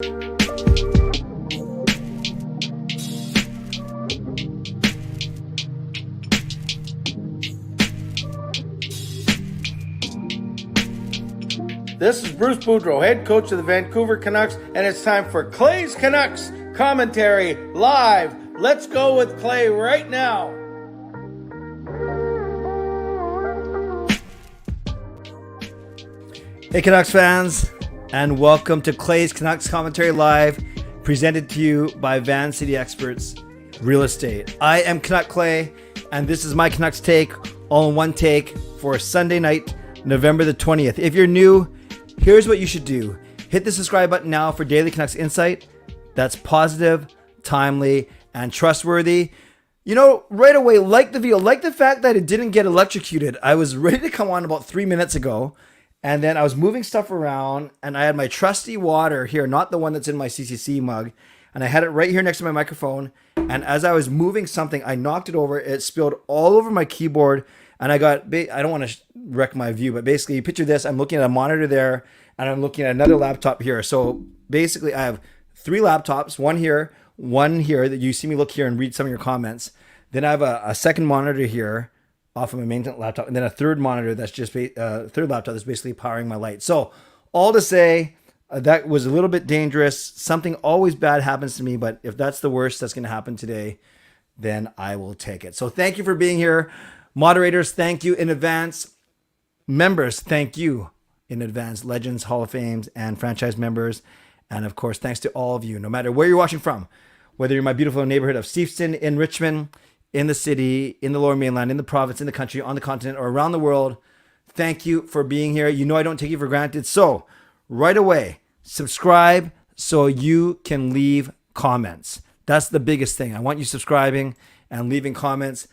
This is Bruce Boudreau, head coach of the Vancouver Canucks, and it's time for Clay's Canucks commentary live. Let's go with Clay right now. Hey Canucks fans, and welcome to Clay's Canucks commentary live, presented to you by Van City Experts Real Estate. I am Canuck Clay, and this is my Canucks take, all in one take, for Sunday night, November the 20th. If you're new, here's what you should do. Hit the subscribe button now for daily Canucks insight that's positive, timely, and trustworthy. You know, right away, like the video, like the fact that it didn't get electrocuted. I was ready to come on about 3 minutes ago, and then I was moving stuff around, and I had my trusty water here, not the one that's in my CCC mug, and I had it right here next to my microphone, and as I was moving something, I knocked it over. It spilled all over my keyboard, and I don't want to wreck my view, but basically, you picture this. I'm looking at a monitor there, and I'm looking at another laptop here. So basically, I have 3 laptops, one here, that you see me look here and read some of your comments. Then I have a second monitor here off of my main laptop, and then a third monitor that's just third laptop that's basically powering my light. So all to say, that was a little bit dangerous. Something always bad happens to me, but if that's the worst that's going to happen today, then I will take it. So thank you for being here. Moderators, thank you in advance. Members, thank you in advance. Legends, Hall of Fames, and franchise members. And of course, thanks to all of you, no matter where you're watching from, whether you're in my beautiful neighborhood of Steveston, in Richmond, in the city, in the Lower Mainland, in the province, in the country, on the continent, or around the world. Thank you for being here. You know I don't take you for granted. So right away, subscribe so you can leave comments. That's the biggest thing. I want you subscribing and leaving comments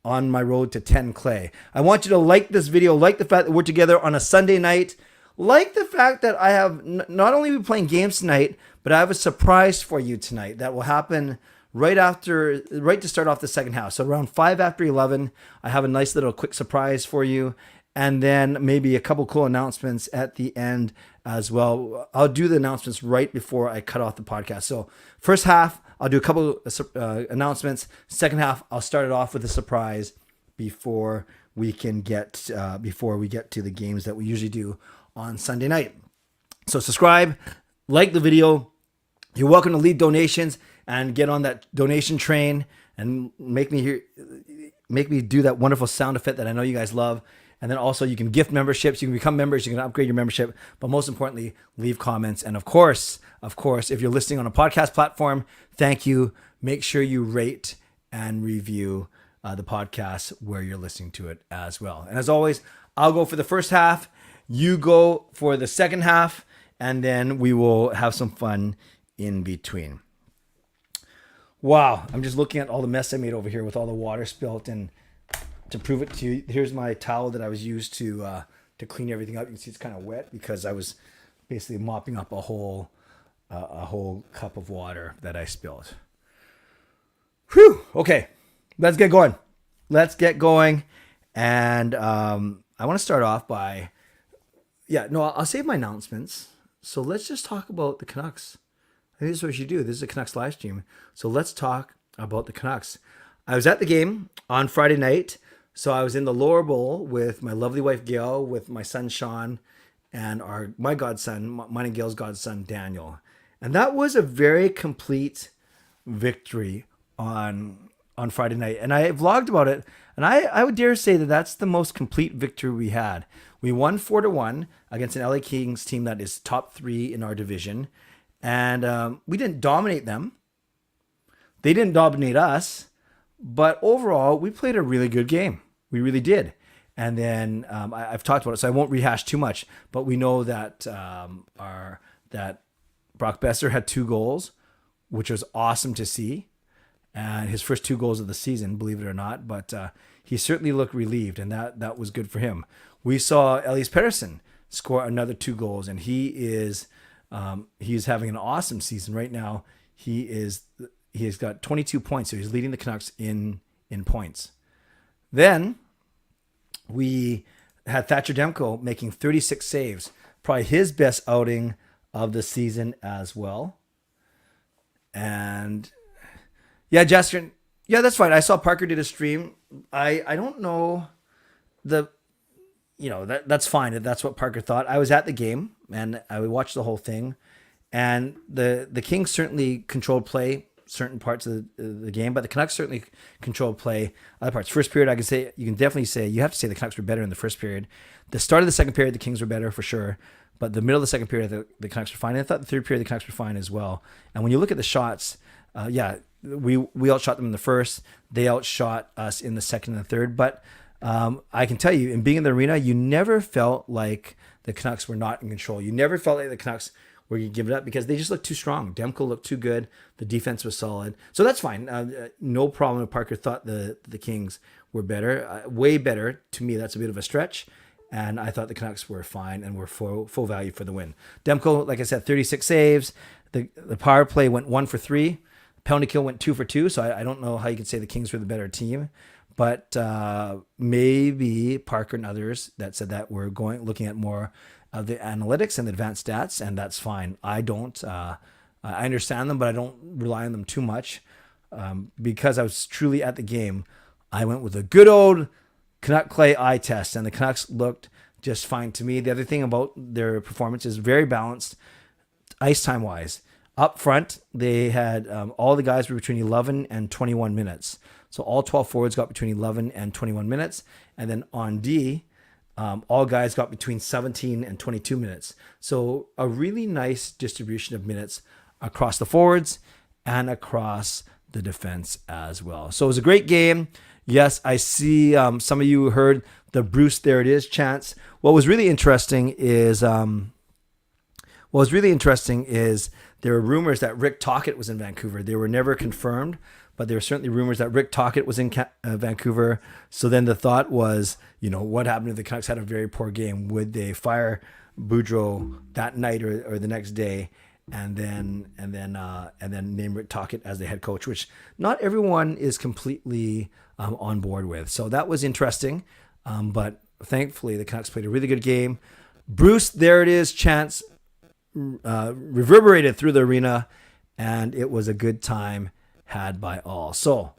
on my road to 10 Clay. I want you to like this video, like the fact that we're together on a Sunday night, like the fact that I have not only been playing games tonight, but I have a surprise for you tonight that will happen right to start off the second half. So around 5 after 11, I have a nice little quick surprise for you, and then maybe a couple cool announcements at the end as well. I'll do the announcements right before I cut off the podcast. So first half, I'll do a couple announcements. Second half, I'll start it off with a surprise before we get to the games that we usually do on Sunday night. So subscribe, like the video. You're welcome to leave donations and get on that donation train and make me do that wonderful sound effect that I know you guys love. And then also you can gift memberships. You can become members. You can upgrade your membership. But most importantly, leave comments. And of course, if you're listening on a podcast platform, thank you. Make sure you rate and review the podcast where you're listening to it as well. And as always, I'll go for the first half. You go for the second half. And then we will have some fun in between. Wow. I'm just looking at all the mess I made over here with all the water spilt, and to prove it to you, here's my towel that I was used to clean everything up. You can see it's kind of wet because I was basically mopping up a whole cup of water that I spilled. Whew. Okay, let's get going. And I want to start off by, I'll save my announcements. So let's just talk about the Canucks. I think this is what we should do. This is a Canucks live stream. So let's talk about the Canucks. I was at the game on Friday night. So I was in the lower bowl with my lovely wife, Gail, with my son, Sean, and my godson, mine and Gail's godson, Daniel. And that was a very complete victory on Friday night. And I vlogged about it. And I would dare say that that's the most complete victory we had. We won 4-1 against an LA Kings team that is top 3 in our division. And we didn't dominate them. They didn't dominate us. But overall, we played a really good game. We really did. And then I've talked about it, so I won't rehash too much. But we know that that Brock Besser had 2 goals, which was awesome to see. And his first 2 goals of the season, believe it or not. But he certainly looked relieved, and that was good for him. We saw Elias Pettersson score another 2 goals, and he's having an awesome season right now. He has got 22 points, so he's leading the Canucks in points. Then we had Thatcher Demko making 36 saves, probably his best outing of the season as well. And yeah, Jester, yeah, that's fine. I saw Parker did a stream. I don't know that's fine if that's what Parker thought. I was at the game and I watched the whole thing, and the Kings certainly controlled play certain parts of the game, but the Canucks certainly controlled play other parts. First period, you can definitely say you have to say the Canucks were better in the first period. The start of the second period, the Kings were better for sure, but the middle of the second period, the Canucks were fine. And I thought the third period, the Canucks were fine as well. And when you look at the shots, we outshot them in the first. They outshot us in the second and the third. But I can tell you, in being in the arena, you never felt like the Canucks were not in control. You never felt like the Canucks were going to give it up because they just looked too strong. Demko looked too good. The defense was solid. So that's fine. No problem if Parker thought the Kings were better. Way better. To me, that's a bit of a stretch. And I thought the Canucks were fine and were full value for the win. Demko, like I said, 36 saves. The power play went 1 for 3. Penalty kill went 2 for 2. So I don't know how you could say the Kings were the better team. But maybe Parker and others that said that were looking at more of the analytics and the advanced stats, and that's fine. I don't. I understand them, but I don't rely on them too much because I was truly at the game. I went with a good old Canuck Clay eye test, and the Canucks looked just fine to me. The other thing about their performance is very balanced, ice time wise. Up front, they had all the guys were between 11 and 21 minutes. So all 12 forwards got between 11 and 21 minutes. And then on D, all guys got between 17 and 22 minutes. So a really nice distribution of minutes across the forwards and across the defense as well. So it was a great game. Yes, I see some of you heard the Bruce There It Is chants. What was really interesting is there were rumors that Rick Tocchet was in Vancouver. They were never confirmed, but there were certainly rumors that Rick Tocchet was in Vancouver. So then the thought was, what happened if the Canucks had a very poor game? Would they fire Boudreau that night or the next day, and then name Rick Tocchet as the head coach, which not everyone is completely on board with. So that was interesting, but thankfully the Canucks played a really good game. Bruce, there it is, chants reverberated through the arena, and it was a good time had by all. So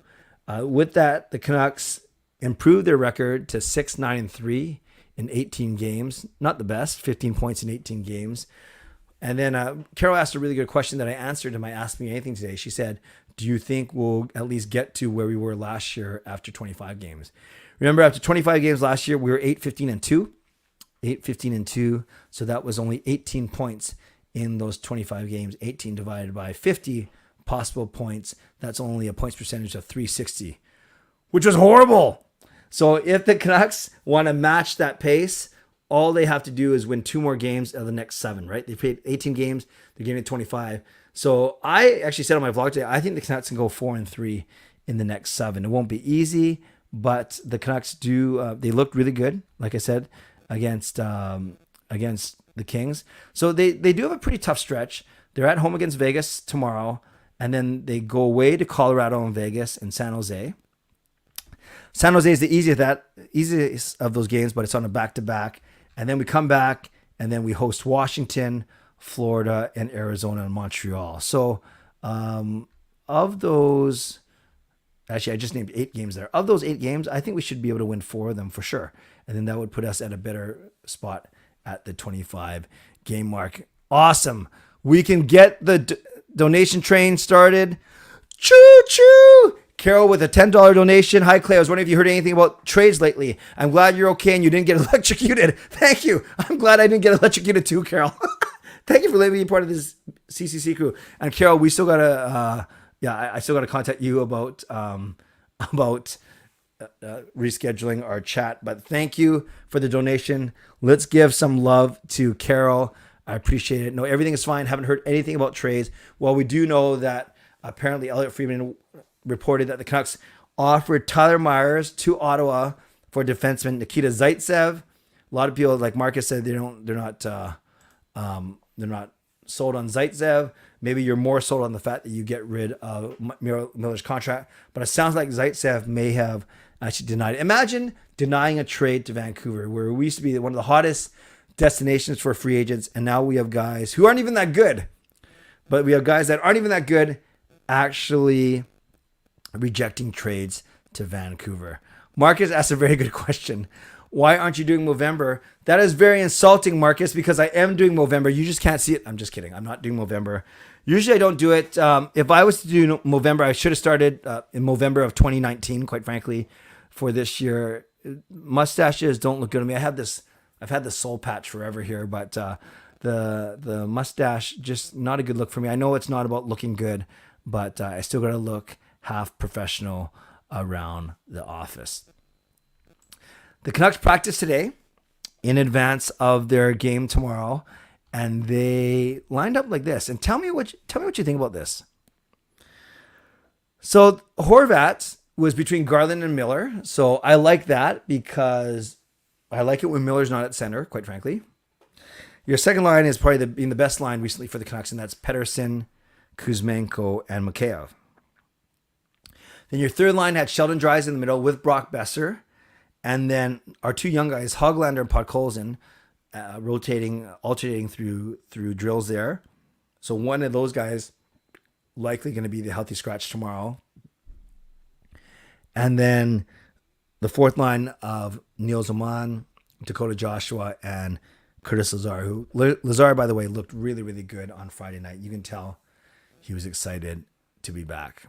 with that, the Canucks improved their record to 6-9-3 in 18 games. Not the best, 15 points in 18 games. And then Carol asked a really good question that I answered in my Ask Me Anything today. She said, do you think we'll at least get to where we were last year after 25 games? Remember, after 25 games last year, we were 8-15-2. 8-15-2. So that was only 18 points in those 25 games. 18 divided by 50 possible points. That's only a points percentage of .360, which was horrible. So if the Canucks want to match that pace, all they have to do is win 2 more games of the next 7, right? They played 18 games. They're getting 25. So I actually said on my vlog today, I think the Canucks can go 4-3 in the next 7. It won't be easy, but the Canucks they looked really good, like I said, against the Kings. So they do have a pretty tough stretch. They're at home against Vegas tomorrow, and then they go away to Colorado and Vegas and San Jose. San Jose is the easiest of those games, but it's on a back-to-back. And then we come back, and then we host Washington, Florida, and Arizona and Montreal. So of those, actually, I just named 8 games there. Of those 8 games, I think we should be able to win 4 of them for sure. And then that would put us at a better spot at the 25 game mark. Awesome. We can get the donation train started. Choo choo. Carol with a $10 donation. Hi, Clay. I was wondering if you heard anything about trades lately. I'm glad you're okay and you didn't get electrocuted. Thank you. I'm glad I didn't get electrocuted too, Carol. Thank you for letting me be part of this CCC crew. And Carol, we still gotta, I still gotta contact you about rescheduling our chat. But thank you for the donation. Let's give some love to Carol. I appreciate it. No, everything is fine. Haven't heard anything about trades. Well, we do know that apparently Elliot Friedman reported that the Canucks offered Tyler Myers to Ottawa for defenseman Nikita Zaitsev. A lot of people, like Marcus said, they're not sold on Zaitsev. Maybe you're more sold on the fact that you get rid of Miller's contract, but it sounds like Zaitsev may have actually denied it. Imagine denying a trade to Vancouver, where we used to be one of the hottest destinations for free agents. And now we have guys who aren't even that good, but we have guys that aren't even that good actually rejecting trades to Vancouver. Marcus asked a very good question. Why aren't you doing Movember? That is very insulting, Marcus, because I am doing Movember. You just can't see it. I'm just kidding. I'm not doing Movember. Usually I don't do it. If I was to do Movember, I should have started in November of 2019, quite frankly, for this year. Mustaches don't look good on me. I've had this soul patch forever here, but the mustache, just not a good look for me. I know it's not about looking good, but I still got to look half professional around the office. The Canucks practiced today in advance of their game tomorrow, and they lined up like this. And tell me what you think about this. So Horvat was between Garland and Miller. So I like that because I like it when Miller's not at center, quite frankly. Your second line is probably been the best line recently for the Canucks, and that's Pettersson, Kuzmenko, and Mikheyev. Then your third line had Sheldon Dries in the middle with Brock Besser. And then our two young guys, Höglander and Podkolzin, alternating through drills there. So one of those guys likely going to be the healthy scratch tomorrow. And then the fourth line of Neil Zaman, Dakota Joshua, and Curtis Lazar, who Lazar, by the way, looked really, really good on Friday night. You can tell he was excited to be back.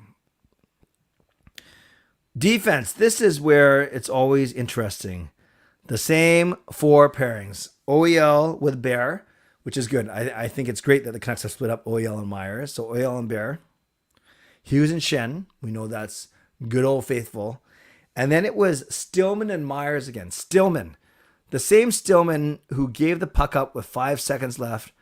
Defense. This is where it's always interesting. The same four pairings. OEL with Bear, which is good. I think it's great that the Canucks have split up OEL and Myers. So OEL and Bear. Hughes and Shen. We know that's good old faithful. And then it was Stillman and Myers again. Stillman. The same Stillman who gave the puck up with 5 seconds left,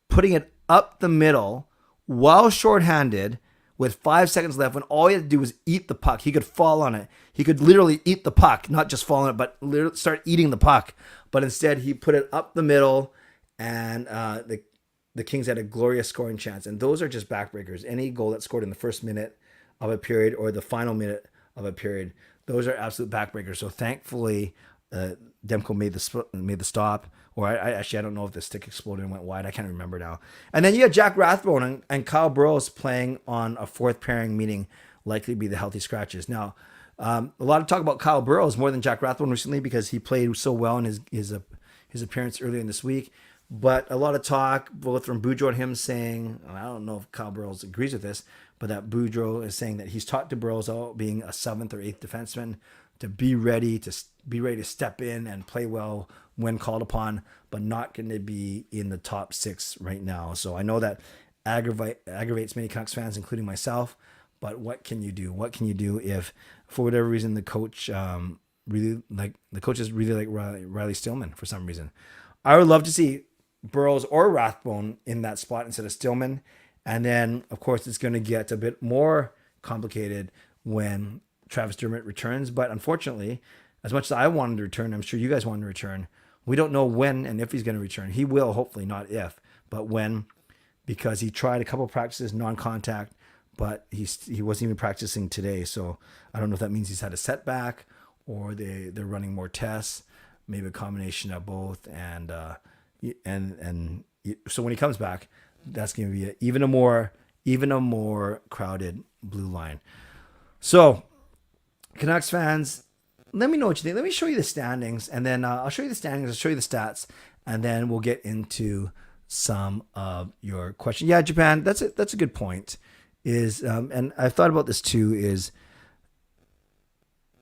putting it up the middle while shorthanded, with 5 seconds left, when all he had to do was eat the puck. He could fall on it. He could literally eat the puck, not just fall on it, but literally start eating the puck. But instead, he put it up the middle, and the Kings had a glorious scoring chance. And those are just backbreakers. Any goal that's scored in the first minute of a period or the final minute of a period, those are absolute backbreakers. So thankfully, Demko made the stop. Or I don't know if the stick exploded and went wide. I can't remember now. And then you had Jack Rathbone and Kyle Burrows playing on a fourth pairing, meaning likely to be the healthy scratches. Now, a lot of talk about Kyle Burrows more than Jack Rathbone recently because he played so well in his appearance earlier in this week. But a lot of talk, both from Boudreau and him, saying, and I don't know if Kyle Burrows agrees with this, but that Boudreau is saying that he's taught to Burrows out being a 7th or 8th defenseman to be ready to step in and play well when called upon, but not going to be in the top 6 right now. So I know that aggravates many Canucks fans, including myself. But what can you do? What can you do if, for whatever reason, the coaches really like Riley Stillman for some reason? I would love to see Burrows or Rathbone in that spot instead of Stillman. And then, of course, it's going to get a bit more complicated when Travis Dermott returns. But unfortunately, as much as I wanted to return, I'm sure you guys wanted to return. We don't know when and if he's going to return. He will, hopefully, not if, but when, because he tried a couple of practices, non-contact, but he wasn't even practicing today. So I don't know if that means he's had a setback or they're running more tests, maybe a combination of both. And so when he comes back, that's going to be even a more crowded blue line. So Canucks fans, let me know what you think. Let me show you the standings, and then I'll show you the standings. I'll show you the stats, and then we'll get into some of your questions. Yeah, Japan, that's a good point. And I've thought about this too, is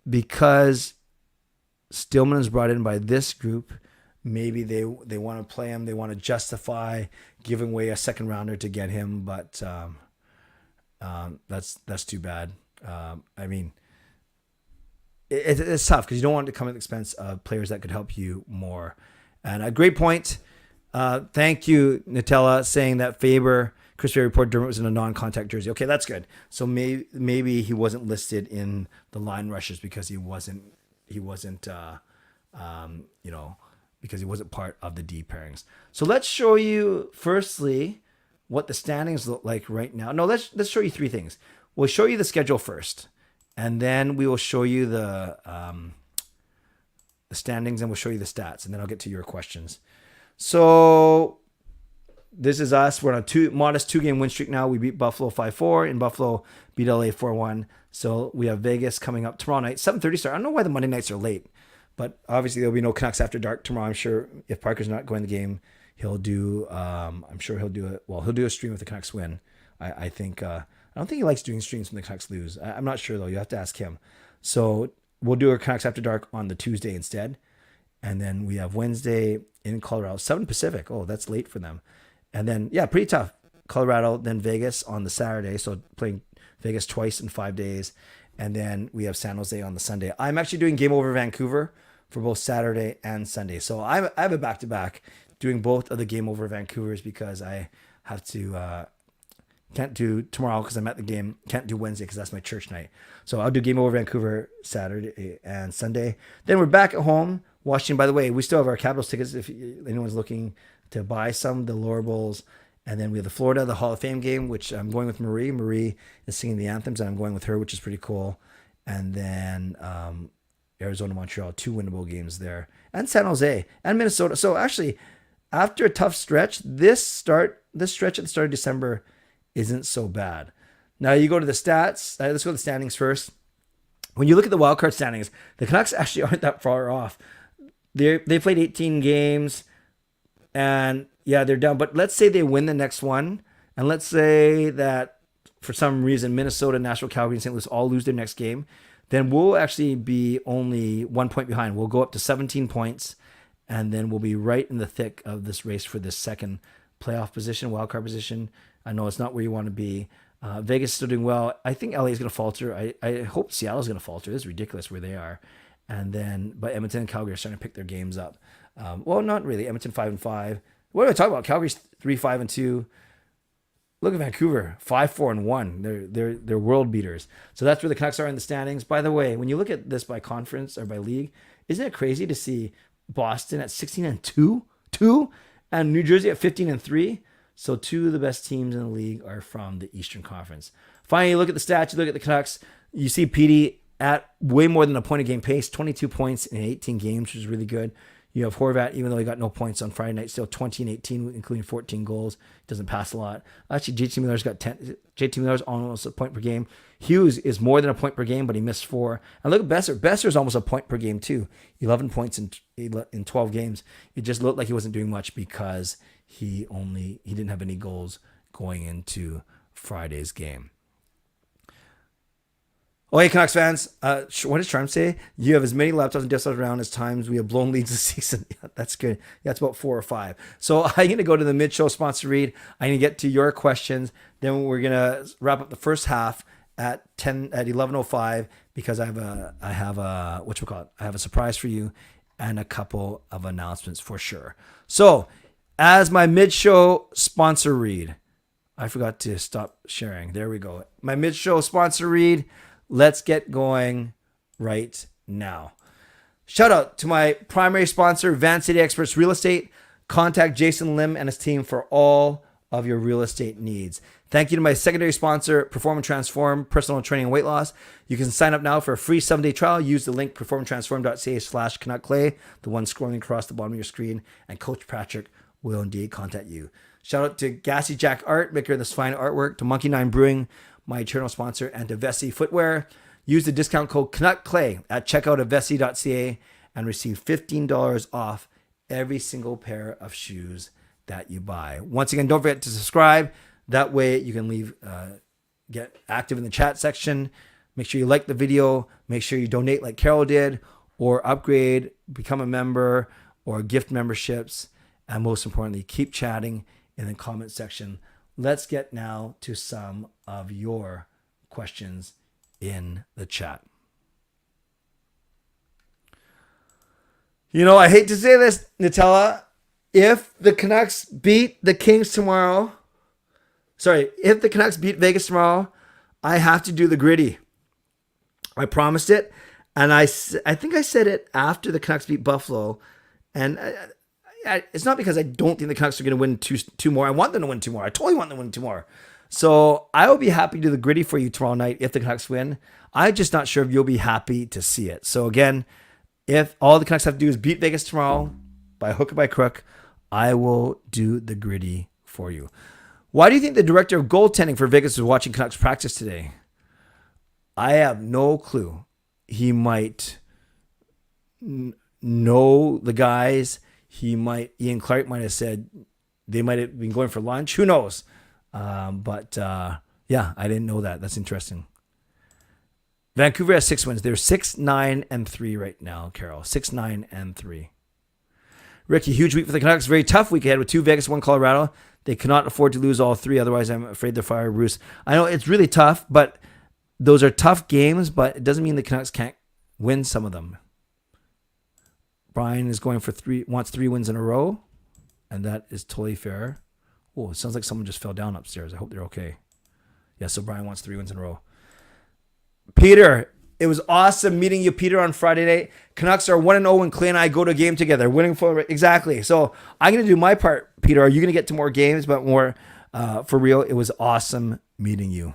because Stillman is brought in by this group, maybe they want to play him. They want to justify giving away a second rounder to get him, but that's too bad. I mean, it's tough because you don't want it to come at the expense of players that could help you more. And a great point. Thank you, Nutella, saying that Chris Faber reported Dermott was in a non-contact jersey. Okay, that's good. So maybe he wasn't listed in the line rushes because he wasn't because he wasn't part of the D pairings. So let's show you firstly what the standings look like right now. No, let's show you 3 things. We'll show you the schedule first, and then we will show you the standings, and we'll show you the stats, and then I'll get to your questions. So this is us. We're on a modest 2-game win streak now. We beat Buffalo 5-4, and Buffalo beat LA 4-1. So we have Vegas coming up tomorrow night, 7:30 start. I don't know why the Monday nights are late, but obviously there'll be no Canucks after dark tomorrow. I'm sure if Parker's not going to the game, he'll do. I'm sure he'll do it. Well, he'll do a stream if the Canucks win. I think. I don't think he likes doing streams when the Canucks lose. I'm not sure though. You have to ask him. So we'll do our Canucks after dark on the Tuesday instead, and then we have Wednesday in Colorado, 7 Pacific. Oh, that's late for them. And then pretty tough. Colorado, then Vegas on the Saturday. So playing Vegas twice in 5 days. And then we have San Jose on the Sunday. I'm actually doing Game Over Vancouver for both Saturday and Sunday. So I have a back-to-back doing both of the Game Over Vancouvers because I have to, can't do tomorrow because I'm at the game. Can't do Wednesday because that's my church night. So I'll do Game Over Vancouver Saturday and Sunday. Then we're back at home. Washington, by the way, we still have our Capitals tickets if anyone's looking to buy some, the Lower Bowls. And then we have the Florida, the Hall of Fame game, which I'm going with Marie. Marie is singing the anthems, and I'm going with her, which is pretty cool. And then Arizona, Montreal, 2 winnable games there. And San Jose and Minnesota. So actually, after a tough stretch, this stretch at the start of December isn't so bad. Now you go to the stats. Let's go to the standings first. When you look at the wildcard standings, the Canucks actually aren't that far off. They played 18 games, and they're down. But let's say they win the next one, and let's say that for some reason Minnesota, Nashville, Calgary, and St. Louis all lose their next game, then we'll actually be only 1 point behind. We'll go up to 17 points, and then we'll be right in the thick of this race for this second playoff position, wildcard position. I know it's not where you want to be. Vegas is still doing well. I think LA is going to falter. I hope Seattle's going to falter. This is ridiculous where they are. And then, but Edmonton and Calgary are starting to pick their games up. Well, not really. Edmonton 5-5. What do I talk about? Calgary's 3-5-2. Look at Vancouver, 5-4-1. They're world beaters. So that's where the Canucks are in the standings. By the way, when you look at this by conference or by league, isn't it crazy to see Boston at 16-2, and New Jersey at 15-3? So 2 of the best teams in the league are from the Eastern Conference. Finally, you look at the stats. You look at the Canucks. You see Petey at way more than a point a game pace, 22 points in 18 games, which is really good. You have Horvat, even though he got no points on Friday night, still 20-18, including 14 goals. Doesn't pass a lot. Actually, JT Miller's got 10. JT Miller's almost a point per game. Hughes is more than a point per game, but he missed 4. And look at Besser. Besser's almost a point per game too. 11 points in 12 games. It just looked like he wasn't doing much because he didn't have any goals going into Friday's game. Oh, hey, Canucks fans. What does Charm say? You have as many laptops and desktops around as times we have blown leads this season. That's good. Yeah, it's about 4 or 5. So I'm going to go to the mid-show sponsor read. I'm going to get to your questions. Then we're going to wrap up the first half at 11:05 because I have a surprise for you and a couple of announcements for sure. So as my mid-show sponsor read, I forgot to stop sharing. There we go. My mid-show sponsor read. Let's get going right now. Shout out to my primary sponsor, Van City Experts Real Estate. Contact Jason Lim and his team for all of your real estate needs. Thank you to my secondary sponsor, Perform and Transform, Personal Training and Weight Loss. You can sign up now for a free 7-day trial. Use the link performandtransform.ca/CanuckClay, the one scrolling across the bottom of your screen, and Coach Patrick will indeed contact you. Shout out to Gassy Jack Art, maker of this fine artwork, to Monkey 9 Brewing, my eternal sponsor, and to Vessi Footwear. Use the discount code CanuckClay at checkout at vessi.ca and receive $15 off every single pair of shoes that you buy. Once again, don't forget to subscribe. That way you can get active in the chat section. Make sure you like the video. Make sure you donate like Carol did, or upgrade, become a member, or gift memberships. And most importantly, keep chatting in the comment section. Let's get now to some of your questions in the chat. You know, I hate to say this, Nutella. If the Canucks beat the Kings tomorrow, if the Canucks beat Vegas tomorrow, I have to do the gritty. I promised it. And I think I said it after the Canucks beat Buffalo. And it's not because I don't think the Canucks are going to win two more. I want them to win 2 more. I totally want them to win 2 more. So I will be happy to do the gritty for you tomorrow night if the Canucks win. I'm just not sure if you'll be happy to see it. So again, if all the Canucks have to do is beat Vegas tomorrow by hook or by crook, I will do the gritty for you. Why do you think the director of goaltending for Vegas was watching Canucks practice today? I have no clue. He might know the guys. Ian Clark might have said they might have been going for lunch. Who knows? But yeah, I didn't know that. That's interesting. Vancouver has 6 wins. They're 6-9-3 right now, Carol. 6-9-3. Ricky, huge week for the Canucks. Very tough week ahead with 2 Vegas, 1 Colorado. They cannot afford to lose all 3. Otherwise, I'm afraid they'll fire Bruce. I know it's really tough, but those are tough games, but it doesn't mean the Canucks can't win some of them. Brian is going for 3, wants 3 wins in a row, and that is totally fair. Oh, it sounds like someone just fell down upstairs. I hope they're okay. Yeah, so Brian wants 3 wins in a row. Peter, it was awesome meeting you, Peter, on Friday night. Canucks are 1-0 when Clay and I go to a game together. Winning for exactly. So I'm going to do my part, Peter. Are you going to get to more games, but more for real? It was awesome meeting you.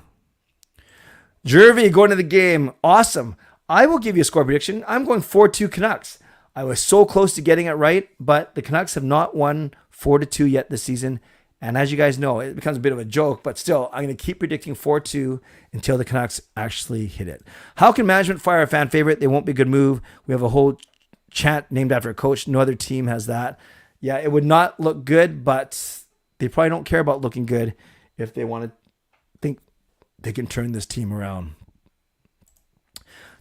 Jervy going to the game. Awesome. I will give you a score prediction. I'm going 4-2 Canucks. I was so close to getting it right, but the Canucks have not won 4-2 yet this season. And as you guys know, it becomes a bit of a joke, but still, I'm going to keep predicting 4-2 until the Canucks actually hit it. How can management fire a fan favorite? They won't be a good move. We have a whole chant named after a coach. No other team has that. Yeah, it would not look good, but they probably don't care about looking good if they want to think they can turn this team around.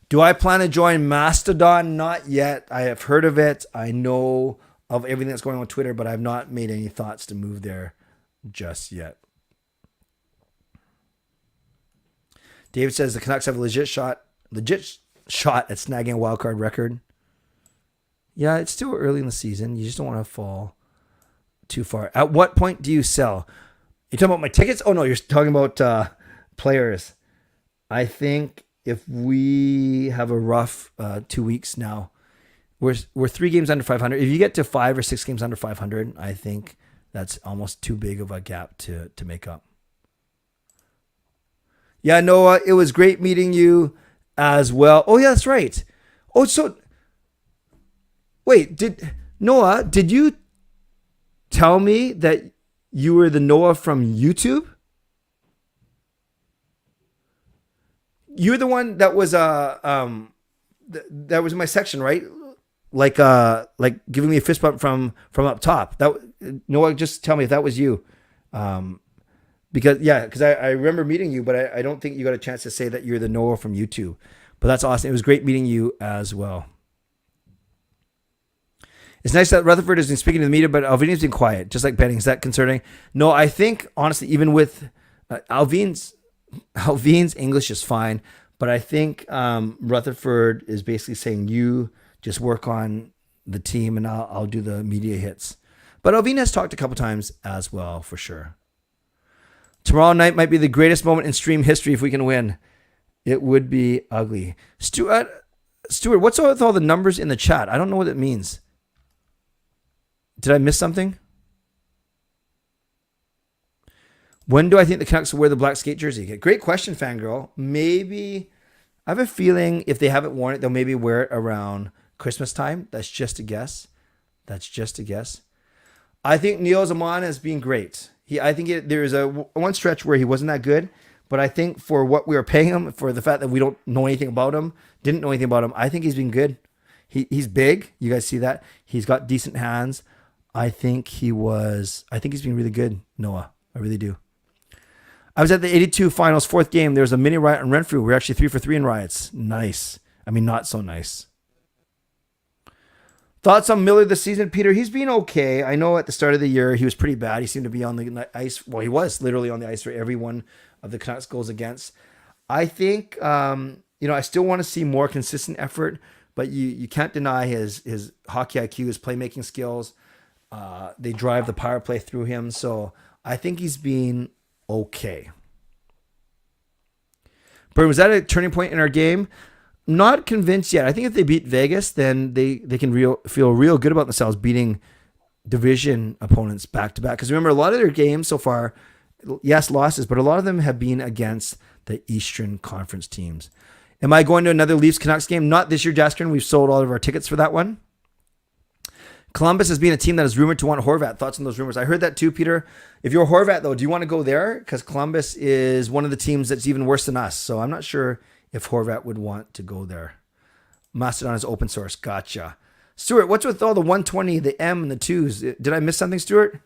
Do I plan to join Mastodon? Not yet. I have heard of it. I know of everything that's going on Twitter, but I've not made any thoughts to move there just yet. David says the Canucks have a legit shot at snagging a wild card record. Yeah, it's still early in the season. You just don't want to fall too far. At what point do you sell? You talking about my tickets? Oh no, you're talking about players. I think if we have a rough 2 weeks now, we're 3 games under 500. If you get to 5 or 6 games under 500, I think that's almost too big of a gap to make up. Yeah, Noah, it was great meeting you as well. Oh, yeah, that's right. Oh, so wait, did you tell me that you were the Noah from YouTube? You're the one that was that was in my section, right? Like giving me a fist bump from up top. That Noah, just tell me if that was you. Because I remember meeting you, but I don't think you got a chance to say that you're the Noah from YouTube. But that's awesome. It was great meeting you as well. It's nice that Rutherford has been speaking to the media, but Alvini's been quiet, just like Benning. Is that concerning? No, I think, honestly, even with Alvin's English is fine, but I think Rutherford is basically saying, you just work on the team and I'll do the media hits. But Alvin has talked a couple times as well, for sure. Tomorrow night might be the greatest moment in stream history if we can win. It would be ugly. Stuart, what's with all the numbers in the chat? I don't know what it means. Did I miss something? When do I think the Canucks will wear the black skate jersey? Great question, Fangirl. Maybe, I have a feeling if they haven't worn it, they'll maybe wear it around Christmas time. That's just a guess. I think Neil Zaman has been great. There is a one stretch where he wasn't that good, but I think for what we were paying him, for the fact that we didn't know anything about him, I think he's been good. He's big. You guys see that? He's got decent hands. I think he's been really good, Noah. I really do. I was at the 82 finals, 4th game. There was a mini riot on Renfrew. We were actually 3 for 3 in riots. Nice. I mean, not so nice. Thoughts on Miller this season, Peter? He's been okay. I know at the start of the year, he was pretty bad. He seemed to be on the ice. Well, he was literally on the ice for every one of the Canucks goals against. I think, I still want to see more consistent effort, but you can't deny his hockey IQ, his playmaking skills. They drive the power play through him. So I think he's been okay. But was that a turning point in our game? Not convinced yet. I think if they beat Vegas, then they can feel real good about themselves beating division opponents back to back. Because remember, a lot of their games so far, yes, losses, but a lot of them have been against the Eastern Conference teams. Am I going to another Leafs Canucks game? Not this year, Jaskrin. We've sold all of our tickets for that one. Columbus has been a team that is rumored to want Horvat. Thoughts on those rumors? I heard that too, Peter. If you're Horvat, though, do you want to go there? Because Columbus is one of the teams that's even worse than us. So I'm not sure if Horvat would want to go there. Mastodon is open source. Gotcha. Stuart, what's with all the 120, the M, and the 2s? Did I miss something, Stuart?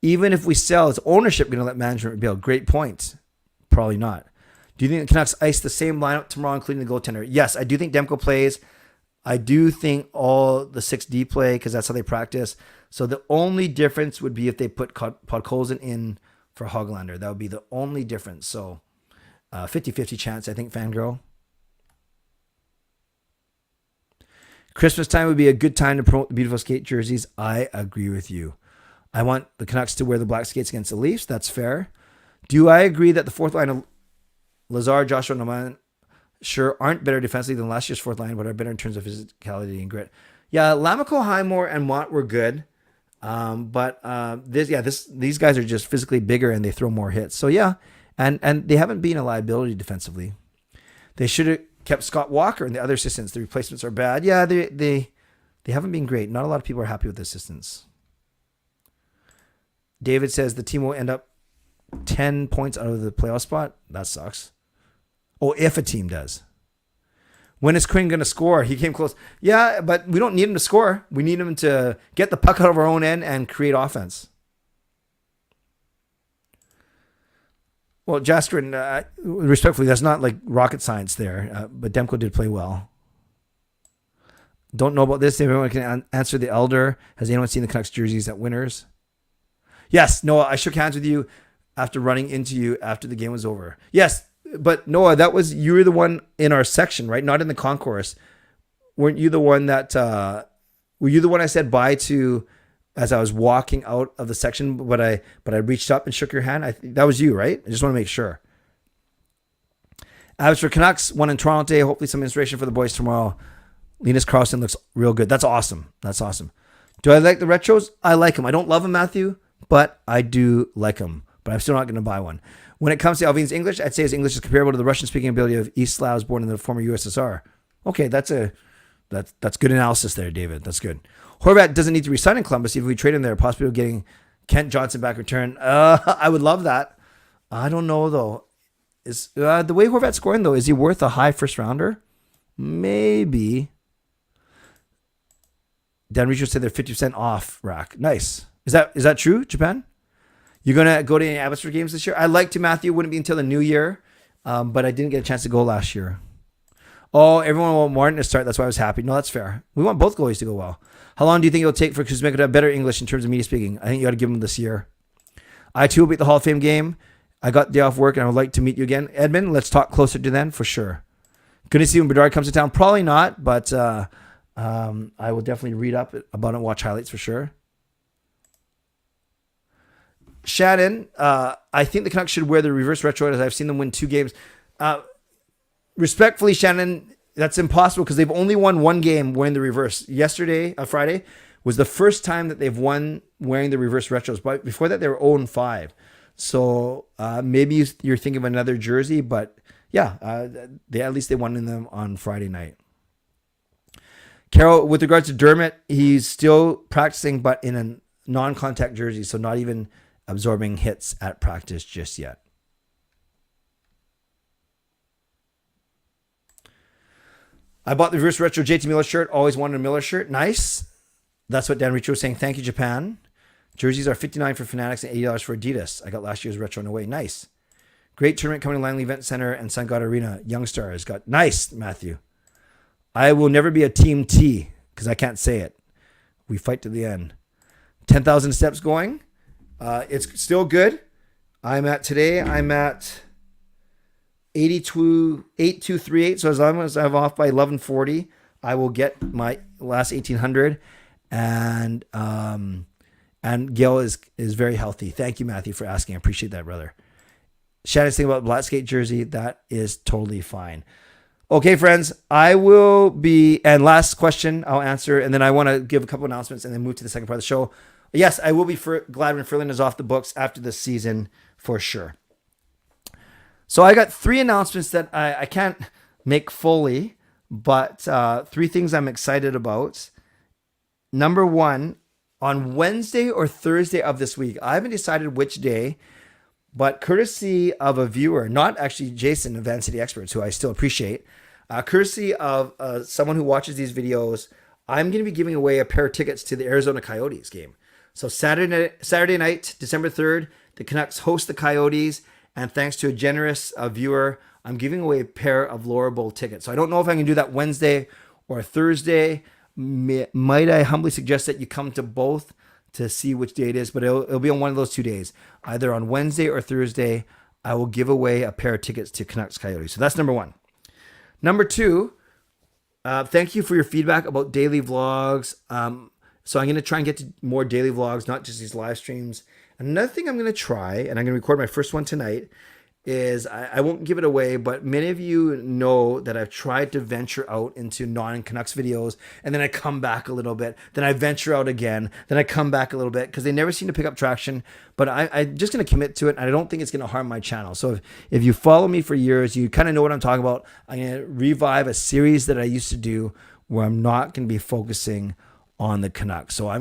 Even if we sell, is ownership going to let management rebuild? Great point. Probably not. Do you think the Canucks ice the same lineup tomorrow, including the goaltender? Yes, I do think Demko plays. I do think all the 6D play because that's how they practice. So the only difference would be if they put Podkolzin in for Hoglander. That would be the only difference. So 50-50 chance, I think, Fangirl. Christmas time would be a good time to promote the beautiful skate jerseys. I agree with you. I want the Canucks to wear the black skates against the Leafs. That's fair. Do I agree that the fourth line of Lazar, Joshua, Noman sure aren't better defensively than last year's fourth line, but are better in terms of physicality and grit? Yeah, Lamico, Highmore, and Mott were good. These guys are just physically bigger and they throw more hits. So yeah, and they haven't been a liability defensively. They should have kept Scott Walker and the other assistants. The replacements are bad. Yeah, they haven't been great. Not a lot of people are happy with the assistants. David says the team will end up 10 points out of the playoff spot. That sucks. Oh, if a team does. When is Quinn going to score? He came close. Yeah, but we don't need him to score. We need him to get the puck out of our own end and create offense. Well, Jastrin, respectfully, that's not like rocket science there, but Demko did play well. Don't know about this. Everyone can answer the Elder. Has anyone seen the Canucks jerseys at Winners? Yes, Noah, I shook hands with you after running into you after the game was over. Yes, but Noah, you were the one in our section, right? Not in the concourse. Weren't you the one that, were you the one I said bye to as I was walking out of the section, but I reached up and shook your hand? That was you, right? I just want to make sure. As for Canucks, one in Toronto today. Hopefully some inspiration for the boys tomorrow. Linus Carlson looks real good. That's awesome. That's awesome. Do I like the retros? I like them. I don't love them, Matthew, but I do like them. But I'm still not going to buy one. When it comes to Alvin's English, I'd say his English is comparable to the Russian-speaking ability of East Slavs born in the former USSR. Okay, that's good analysis there, David. That's good. Horvat doesn't need to resign in Columbus. If we trade him there, possibly getting Kent Johnson back return. I would love that. I don't know, though. Is the way Horvat's scoring, though, is he worth a high first-rounder? Maybe. Dan Richo said they're 50% off rack. Nice. Is that true, Japan? You're going to go to any Abbotsford games this year? I'd like to, Matthew. It wouldn't be until the new year, but I didn't get a chance to go last year. Oh, everyone want Martin to start. That's why I was happy. No, that's fair. We want both goalies to go well. How long do you think it'll take for Kuzmenko to have better English in terms of media speaking? I think you got to give him this year. I, too, will be at the Hall of Fame game. I got the day off work, and I would like to meet you again. Edmund, let's talk closer to then, for sure. Going to see when Bedard comes to town? Probably not, but I will definitely read up about it and watch highlights for sure. Shannon, I think the Canucks should wear the reverse retro as I've seen them win 2 games. Respectfully, Shannon, that's impossible because they've only won 1 game wearing the reverse. Friday, was the first time that they've won wearing the reverse retros. But before that, they were 0-5. So maybe you're thinking of another jersey, but yeah, at least they won in them on Friday night. Carol, with regards to Dermott, he's still practicing, but in a non-contact jersey, so not even absorbing hits at practice just yet. I bought the reverse retro JT Miller shirt. Always wanted a Miller shirt. Nice. That's what Dan Richo was saying. Thank you, Japan. Jerseys are $59 for Fanatics and $80 for Adidas. I got last year's retro in a way. Nice. Great tournament coming to Langley Event Center and Sun God Arena. Young Stars got nice, Matthew. I will never be a Team T because I can't say it. We fight to the end. 10,000 steps going. It's still good. I'm at 8238. So as long as I'm off by 1140, I will get my last 1800. And Gil is very healthy. Thank you, Matthew, for asking. I appreciate that, brother. Shannon's thing about black skate jersey, that is totally fine. Okay, friends, and last question I'll answer, and then I want to give a couple announcements and then move to the second part of the show. Yes, I will be glad when Ferland is off the books after this season for sure. So I got 3 announcements that I can't make fully, but 3 things I'm excited about. number one, on Wednesday or Thursday of this week, I haven't decided which day, but courtesy of a viewer, not actually Jason of Van City Experts, who I still appreciate, courtesy of someone who watches these videos, I'm going to be giving away a pair of tickets to the Arizona Coyotes game. So Saturday night, December 3rd, the Canucks host the Coyotes, and thanks to a generous viewer, I'm giving away a pair of Laura Bowl tickets. So I don't know if I can do that Wednesday or Thursday. Might I humbly suggest that you come to both to see which day it is, but it'll be on one of those 2 days. Either on Wednesday or Thursday, I will give away a pair of tickets to Canucks Coyotes. So that's number one. Number two, thank you for your feedback about daily vlogs. So I'm going to try and get to more daily vlogs, not just these live streams. Another thing I'm going to try, and I'm going to record my first one tonight, is I won't give it away, but many of you know that I've tried to venture out into non-Canucks videos, and then I come back a little bit, then I venture out again, then I come back a little bit, because they never seem to pick up traction, but I'm just going to commit to it, and I don't think it's going to harm my channel. So if you follow me for years, you kind of know what I'm talking about. I'm going to revive a series that I used to do where I'm not going to be focusing on the Canucks. So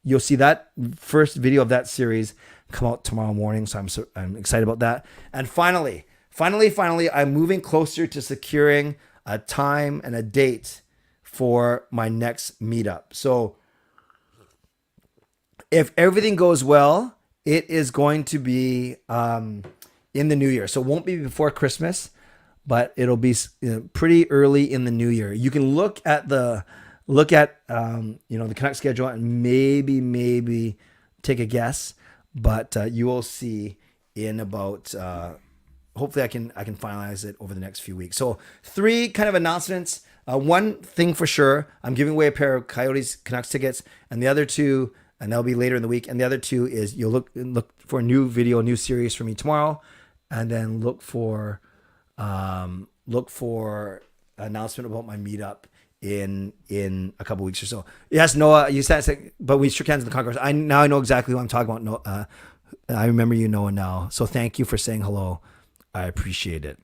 you'll see that first video of that series come out tomorrow morning. So I'm excited about that. And finally, I'm moving closer to securing a time and a date for my next meetup. So if everything goes well, it is going to be in the new year. So it won't be before Christmas, but it'll be pretty early in the new year. You can look at the Canucks schedule and maybe take a guess, but you will see in about hopefully I can finalize it over the next few weeks. So 3 kind of announcements. One thing for sure, I'm giving away a pair of Coyotes Canucks tickets, and the other 2, and that'll be later in the week, and the other 2 is you'll look for a new video, new series for me tomorrow, and then look for announcement about my meetup in a couple weeks or so. Yes, Noah, you said, but we shook hands in the concourse. I know exactly what I'm talking about. No, I remember you, Noah, now. So thank you for saying hello. I appreciate it.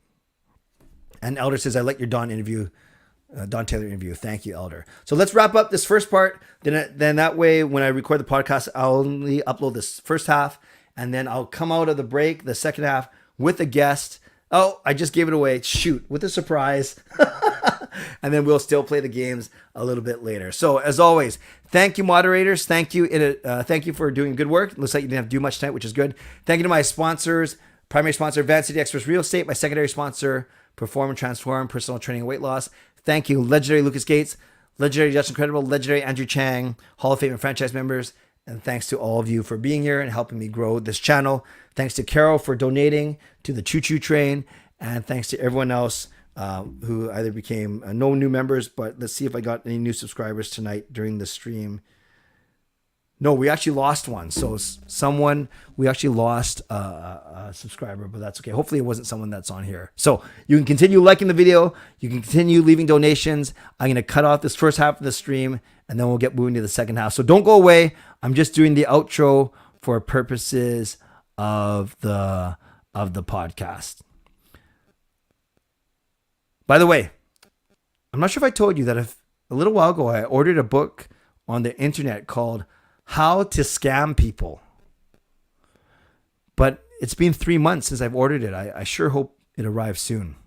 And Elder says, I like your Don Taylor interview. Thank you, Elder. So let's wrap up this first part. Then that way, when I record the podcast, I'll only upload this first half, and then I'll come out of the break, the second half, with a guest. Oh, I just gave it away. Shoot, with a surprise. And then we'll still play the games a little bit later. So as always, thank you, moderators. Thank you. Thank you for doing good work. Looks like you didn't have to do much tonight, which is good. Thank you to my sponsors. Primary sponsor, Van City Experts Real Estate. My secondary sponsor, Perform and Transform, Personal Training and Weight Loss. Thank you, legendary Lucas Gates, legendary Justin Credible, legendary Andrew Chang, Hall of Fame and franchise members. And thanks to all of you for being here and helping me grow this channel. Thanks to Carol for donating to the Choo Choo Train. And thanks to everyone else who either became no new members, but let's see if I got any new subscribers tonight during the stream. No, we actually lost one. So we actually lost a subscriber, but that's okay. Hopefully it wasn't someone that's on here. So you can continue liking the video. You can continue leaving donations. I'm going to cut off this first half of the stream, and then we'll get moving to the second half. So don't go away. I'm just doing the outro for purposes of the podcast. By the way, I'm not sure if I told you that a little while ago, I ordered a book on the internet called How to Scam People. But it's been 3 months since I've ordered it. I sure hope it arrives soon.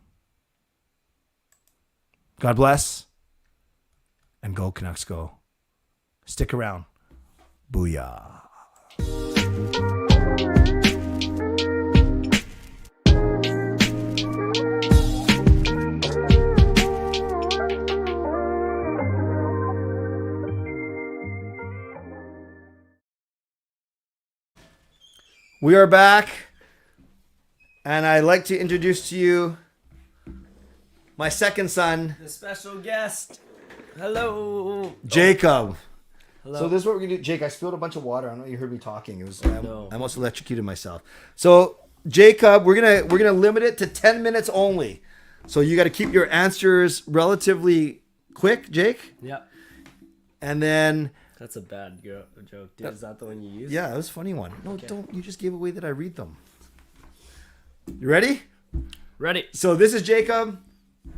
God bless. And go Canucks go. Stick around. Booyah. We are back, and I'd like to introduce to you my second son, the special guest. Hello, Jacob. Hello. So this is what we're gonna do. Jake, I spilled a bunch of water. I don't know if you heard me talking. It was I almost electrocuted myself. So Jacob, we're gonna limit it to 10 minutes only. So you got to keep your answers relatively quick, Jake. Yeah. And then. That's a bad joke. Is that the one you used? Yeah, it was a funny one. No, okay. Don't. You just gave away that I read them. You ready? Ready. So this is Jacob.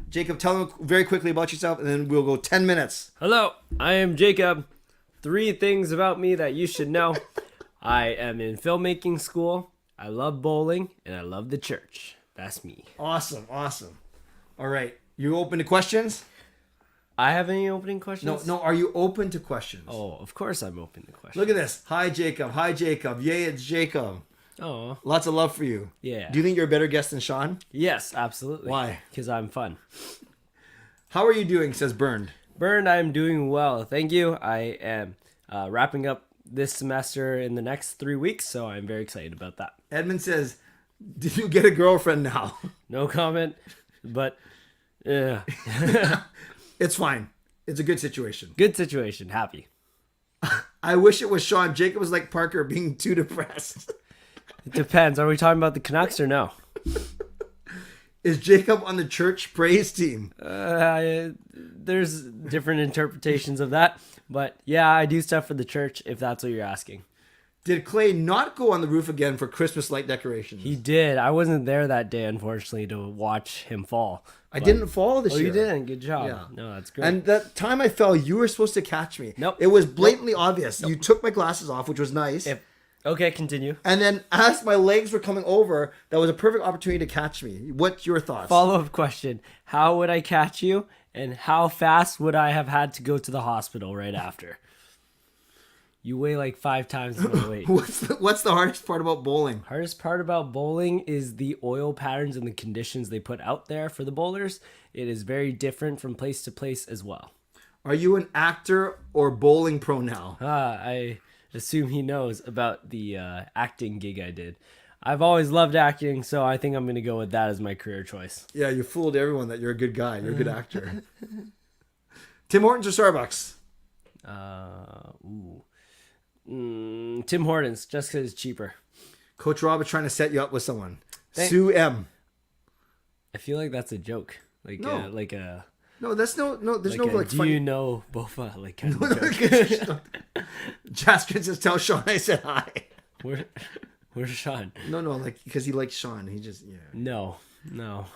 Jacob, tell them very quickly about yourself, and then we'll go 10 minutes. Hello, I am Jacob. 3 things about me that you should know. I am in filmmaking school. I love bowling, and I love the church. That's me. Awesome. All right. You open to questions? I have any opening questions? No. Are you open to questions? Oh, of course I'm open to questions. Look at this. Hi, Jacob. Yay, it's Jacob. Oh. Lots of love for you. Yeah. Do you think you're a better guest than Sean? Yes, absolutely. Why? Because I'm fun. How are you doing? Says Burned. Burned, I'm doing well. Thank you. I am wrapping up this semester in the next 3 weeks, so I'm very excited about that. Edmund says, "Did you get a girlfriend now?" No comment, but yeah. It's fine. It's a good situation. Good situation. Happy. I wish it was Sean. Jacob was like Parker, being too depressed. It depends. Are we talking about the Canucks or no? Is Jacob on the church praise team? There's different interpretations of that, but yeah, I do stuff for the church if that's what you're asking. Did Clay not go on the roof again for Christmas light decorations? He did. I wasn't there that day, unfortunately, to watch him fall. I didn't fall this year. year. You didn't. Good job. Yeah. No, that's great. And that time I fell, you were supposed to catch me. Nope. It was blatantly obvious. You took my glasses off, which was nice. Okay, continue. And then as my legs were coming over, that was a perfect opportunity to catch me. What's your thoughts? Follow-up question. How would I catch you? And how fast would I have had to go to the hospital right after? You weigh like 5 times my weight. What's the hardest part about bowling? Hardest part about bowling is the oil patterns and the conditions they put out there for the bowlers. It is very different from place to place as well. Are you an actor or bowling pro now? I assume he knows about the acting gig I did. I've always loved acting, so I think I'm going to go with that as my career choice. Yeah, you fooled everyone that you're a good guy. You're a good actor. Tim Hortons or Starbucks? Tim Hortons, just because it's cheaper. Coach Rob is trying to set you up with someone. Thanks. Sue M. I feel like that's a joke. No. Like a... No, there's no do funny. you know Bofa? Like kind of joke. Jaskrin says, "Tell Sean I said hi." Where's Sean? No, like because he likes Sean. He just No.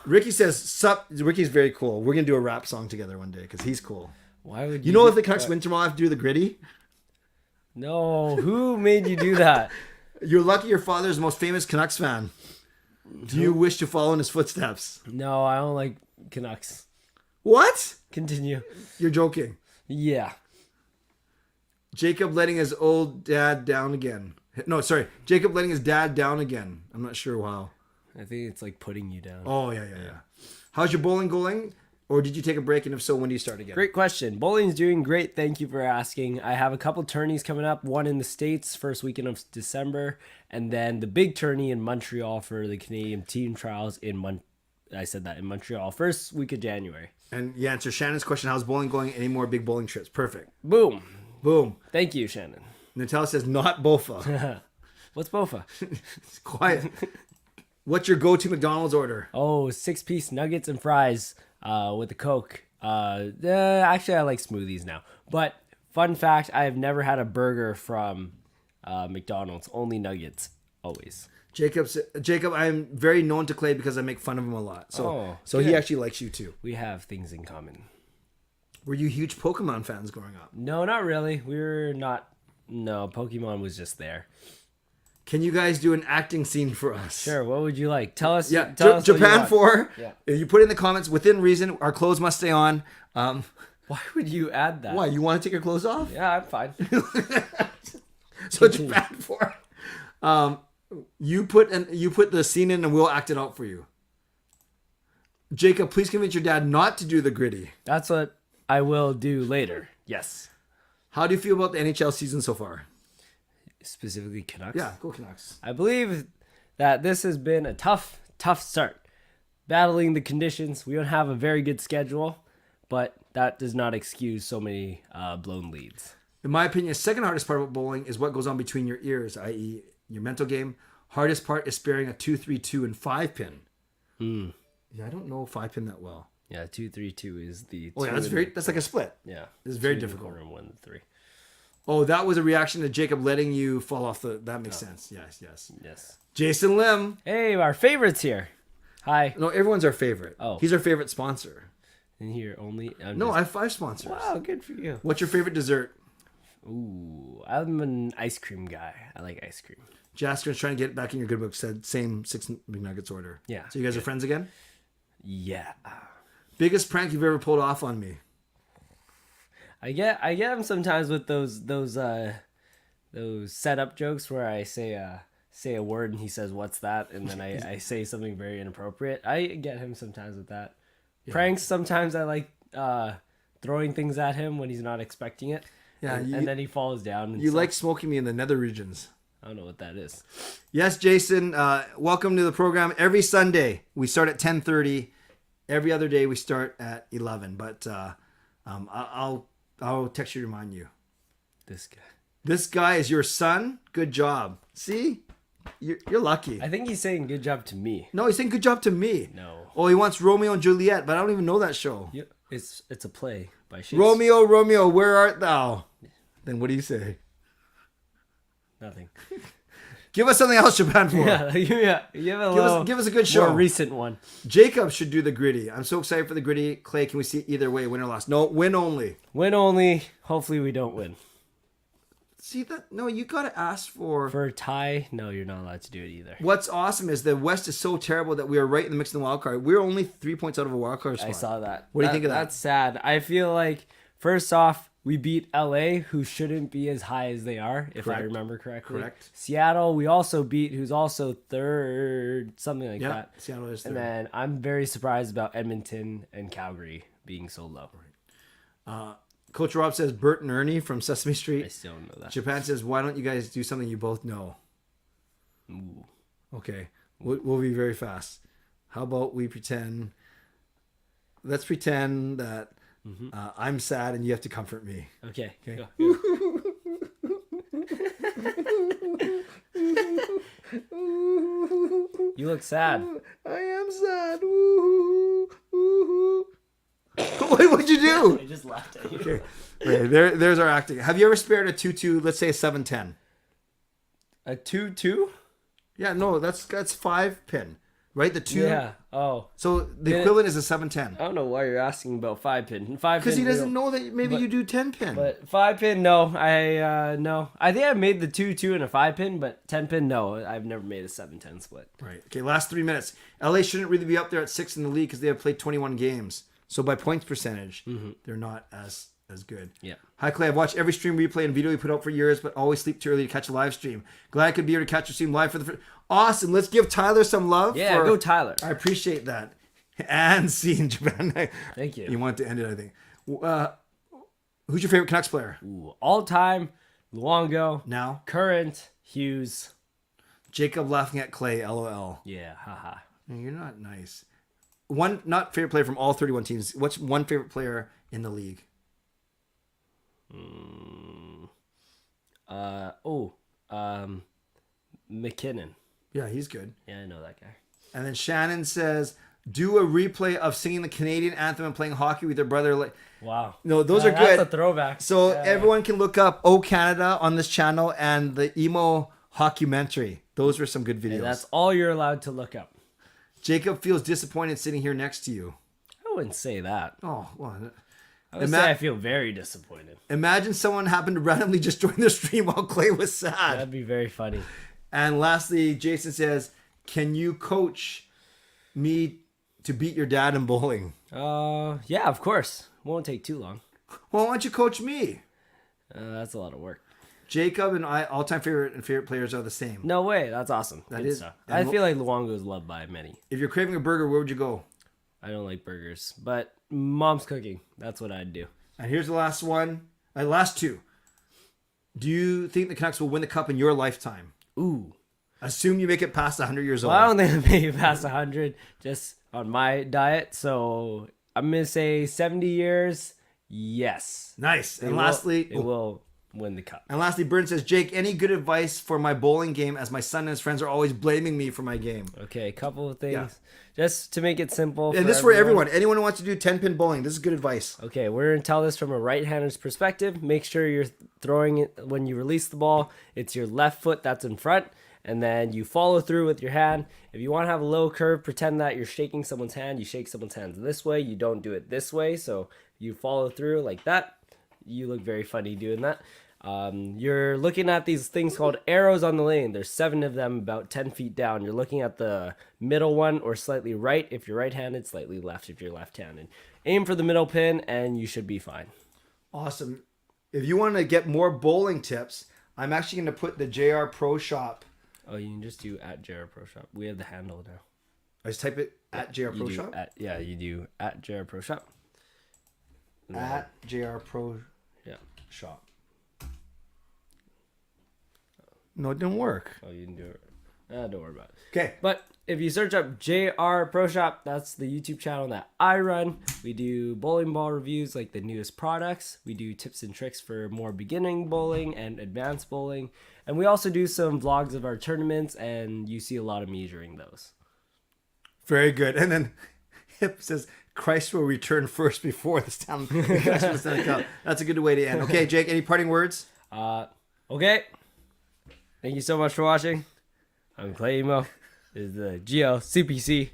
Ricky says, "Sup." Ricky's very cool. We're gonna do a rap song together one day because he's cool. Why would you know if the Canucks win tomorrow, I have to do the gritty? No, who made you do that? You're lucky your father is the most famous Canucks fan. Do you wish to follow in his footsteps? No, I don't like Canucks. What? Continue. You're joking. Yeah. Jacob letting his old dad down again. No, sorry. Jacob letting his dad down again. I'm not sure how. I think it's like putting you down. Oh, yeah. How's your bowling going? Or did you take a break? And if so, when do you start again? Great question. Bowling's doing great. Thank you for asking. I have a couple tourneys coming up. One in the States, first weekend of December. And then the big tourney in Montreal for the Canadian team trials in Montreal, first week of January. And you answer Shannon's question, how's bowling going? Any more big bowling trips? Perfect. Boom. Thank you, Shannon. Natalia says, not Bofa. What's Bofa? It's quiet. What's your go-to McDonald's order? Oh, 6-piece nuggets and fries with a Coke. Actually, I like smoothies now. But fun fact, I have never had a burger from McDonald's. Only nuggets, always. Jacob, I'm very known to Clay because I make fun of him a lot. So he actually likes you too. We have things in common. Were you huge Pokemon fans growing up? No, not really. We were not. No, Pokemon was just there. Can you guys do an acting scene for us? Sure. What would you like? Tell us. Yeah, tell us Japan 4. Yeah. You put in the comments within reason. Our clothes must stay on. Why would you add that? Why? You want to take your clothes off? Yeah, I'm fine. So Japan 4. You put the scene in and we'll act it out for you. Jacob, please convince your dad not to do the gritty. That's what I will do later. Yes. How do you feel about the NHL season so far? Specifically Canucks? Yeah, go Canucks. I believe that this has been a tough start. Battling the conditions. We don't have a very good schedule, but that does not excuse so many blown leads. In my opinion, the second hardest part about bowling is what goes on between your ears, i.e. your mental game. Hardest part is sparing a 2-3-2 and 5-pin. Yeah, I don't know 5-pin that well. Yeah, 2-3-2 is the. Oh yeah, that's like a split. Yeah, it's very difficult. 1-3. Oh, that was a reaction to Jacob letting you fall off the. That makes sense. Yes. Jason Lim. Hey, our favorites here. Hi. No, everyone's our favorite. Oh, he's our favorite sponsor. And here only. I have 5 sponsors. Wow, good for you. What's your favorite dessert? Ooh, I'm an ice cream guy. I like ice cream. Jasker's trying to get back in your good book. Said same 6 McNuggets order. Yeah. So you guys are friends again? Yeah. Biggest prank you've ever pulled off on me? I get him sometimes with those setup jokes where I say a word and he says what's that, and then I say something very inappropriate. I get him sometimes with that. Yeah. Pranks sometimes I like throwing things at him when he's not expecting it. Yeah, and then he falls down. And you like smoking me in the nether regions. I don't know what that is. Yes, Jason. Welcome to the program. Every Sunday we start at 10:30. Every other day we start at 11. But I'll text you to remind you. This guy. This guy is your son. Good job. See, you're lucky. I think he's saying good job to me. No, he's saying good job to me. No. Oh, he wants Romeo and Juliet, but I don't even know that show. Yeah, it's a play by Shakespeare. Romeo, Romeo, where art thou? Then what do you say? Nothing. Give us something else, Japan for. Yeah. Give us a good show. More recent one. Jacob should do the gritty. I'm so excited for the gritty. Clay, can we see either way, win or loss? No, win only. Win only. Hopefully we don't win. See that? No, you gotta ask for a tie. No, you're not allowed to do it either. What's awesome is the West is so terrible that we are right in the mix of the wild card. We're only 3 points out of a wild card spot. I saw that. What do you think of that? That's sad. I feel like first off, we beat LA, who shouldn't be as high as they are, if I remember correctly. Correct. Seattle, we also beat, who's also third, something like that. Seattle is third. And then I'm very surprised about Edmonton and Calgary being so low. Coach Rob says Bert and Ernie from Sesame Street. I still don't know that. Japan says, why don't you guys do something you both know? Ooh. Okay. We'll be very fast. How about we pretend... Let's pretend that I'm sad and you have to comfort me. Okay. Go. You look sad. I am sad. What'd you do? I just laughed at you. Okay. There's our acting. Have you ever spared a 2-2, let's say a 7-10? A 2-2? Yeah, no, that's 5 pin. Right? The 2. Yeah. Oh. So the equivalent is a 7-10. I don't know why you're asking about 5 pin. Because he doesn't know that maybe you do 10 pin. But 5 pin, no. No. I think I made the 2-2 and a 5 pin, but 10 pin, no. I've never made a 7-10 split. Right. Okay, last 3 minutes. LA shouldn't really be up there at 6 in the league because they have played 21 games. So by points percentage, they're not as good. Yeah. Hi, Clay. I've watched every stream replay and video you put out for years, but always sleep too early to catch a live stream. Glad I could be here to catch your stream live for the first... Awesome. Let's give Tyler some love. Yeah, go Tyler. I appreciate that. And see in Japan. Thank you. You want to end it, I think. Who's your favorite Canucks player? Ooh, all time, Luongo. Now? Current, Hughes. Jacob laughing at Clay, LOL. Yeah, haha. You're not nice. One, not favorite player from all 31 teams. What's one favorite player in the league? McKinnon. Yeah, he's good. Yeah, I know that guy. And then Shannon says, do a replay of singing the Canadian anthem and playing hockey with your brother. Wow. No, those are good. That's a throwback. So everyone can look up Oh Canada on this channel and the emo Hockumentary. Those were some good videos. Hey, that's all you're allowed to look up. Jacob feels disappointed sitting here next to you. I wouldn't say that. Oh, well. I would say I feel very disappointed. Imagine someone happened to randomly just join the stream while Clay was sad. That'd be very funny. And lastly, Jason says, can you coach me to beat your dad in bowling? Yeah, of course. Won't take too long. Well, why don't you coach me? That's a lot of work. Jacob and I, all-time favorite players are the same. No way. That's awesome. That Good is. stuff. I feel like Luongo is loved by many. If you're craving a burger, where would you go? I don't like burgers, but mom's cooking. That's what I'd do. And here's the last one. Last two. Do you think the Canucks will win the cup in your lifetime? Ooh. Assume you make it past 100 years old. Well, I don't think I'll make it past 100 just on my diet. So I'm going to say 70 years. Yes. Nice. And it will win the cup. And lastly, Burn says, Jake, any good advice for my bowling game as my son and his friends are always blaming me for my game? Okay, a couple of things. Just to make it simple. And this is for everyone. Anyone who wants to do 10-pin bowling, this is good advice. Okay, we're going to tell this from a right-hander's perspective. Make sure you're throwing it when you release the ball. It's your left foot that's in front. And then you follow through with your hand. If you want to have a low curve, pretend that you're shaking someone's hand. You shake someone's hands this way. You don't do it this way. So you follow through like that. You look very funny doing that. You're looking at these things called arrows on the lane. There's 7 of them about 10 feet down. You're looking at the middle one or slightly right if you're right-handed, slightly left if you're left-handed. Aim for the middle pin and you should be fine. Awesome. If you want to get more bowling tips, I'm actually going to put the JR Pro Shop. Oh, you can just do at JR Pro Shop. We have the handle now. I just type it at JR Pro Shop? You do at JR Pro Shop. At JR Pro Yeah. Shop. No, it didn't work. Oh, you didn't do it. Don't worry about it. Okay. But if you search up JR Pro Shop, that's the YouTube channel that I run. We do bowling ball reviews like the newest products. We do tips and tricks for more beginning bowling and advanced bowling. And we also do some vlogs of our tournaments, and you see a lot of me during those. Very good. And then Hip says, Christ will return first before this town. That's a good way to end. Okay, Jake, any parting words? Okay. Thank you so much for watching. I'm Clay Emo. This is the GLCPC.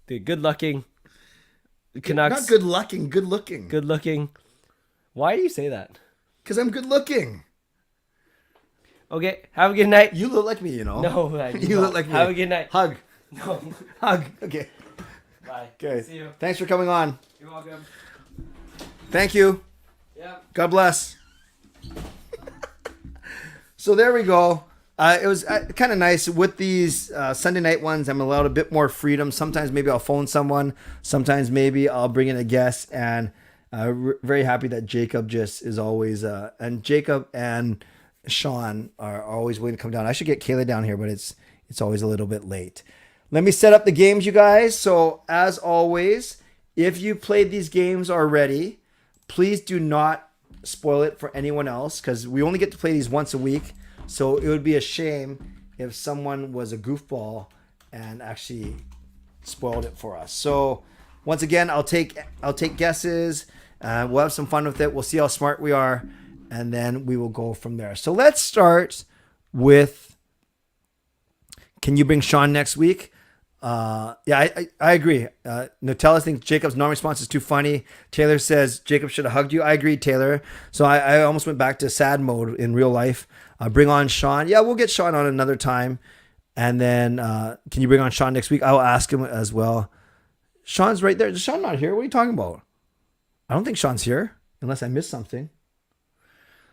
The good-looking Canucks. Not good-looking, good-looking. Good-looking. Why do you say that? Because I'm good-looking. Okay, have a good night. You look like me, you know. No, I do you not. look like me. Have a good night. Hug. No. Hug. Okay. Bye. Okay. See you. Thanks for coming on. You're welcome. Thank you. Yeah. God bless. So there we go. It was kind of nice with these Sunday night ones. I'm allowed a bit more freedom. Sometimes maybe I'll phone someone. Sometimes maybe I'll bring in a guest. And very happy that Jacob just is always and Jacob and Sean are always willing to come down. I should get Kayla down here, but it's always a little bit late. Let me set up the games, you guys. So as always, if you played these games already, please do not spoil it for anyone else because we only get to play these once a week. So it would be a shame if someone was a goofball and actually spoiled it for us. So once again, I'll take guesses. We'll have some fun with it. We'll see how smart we are, and then we will go from there. So let's start with, can you bring Sean next week? I agree. Nutella thinks Jacob's non-response is too funny. Taylor says Jacob should have hugged you. I agree, Taylor. So I almost went back to sad mode in real life. Bring on Sean. Yeah, we'll get Sean on another time. And then can you bring on Sean next week? I'll ask him as well. Sean's right there. Is Sean not here? What are you talking about? I don't think Sean's here unless I missed something.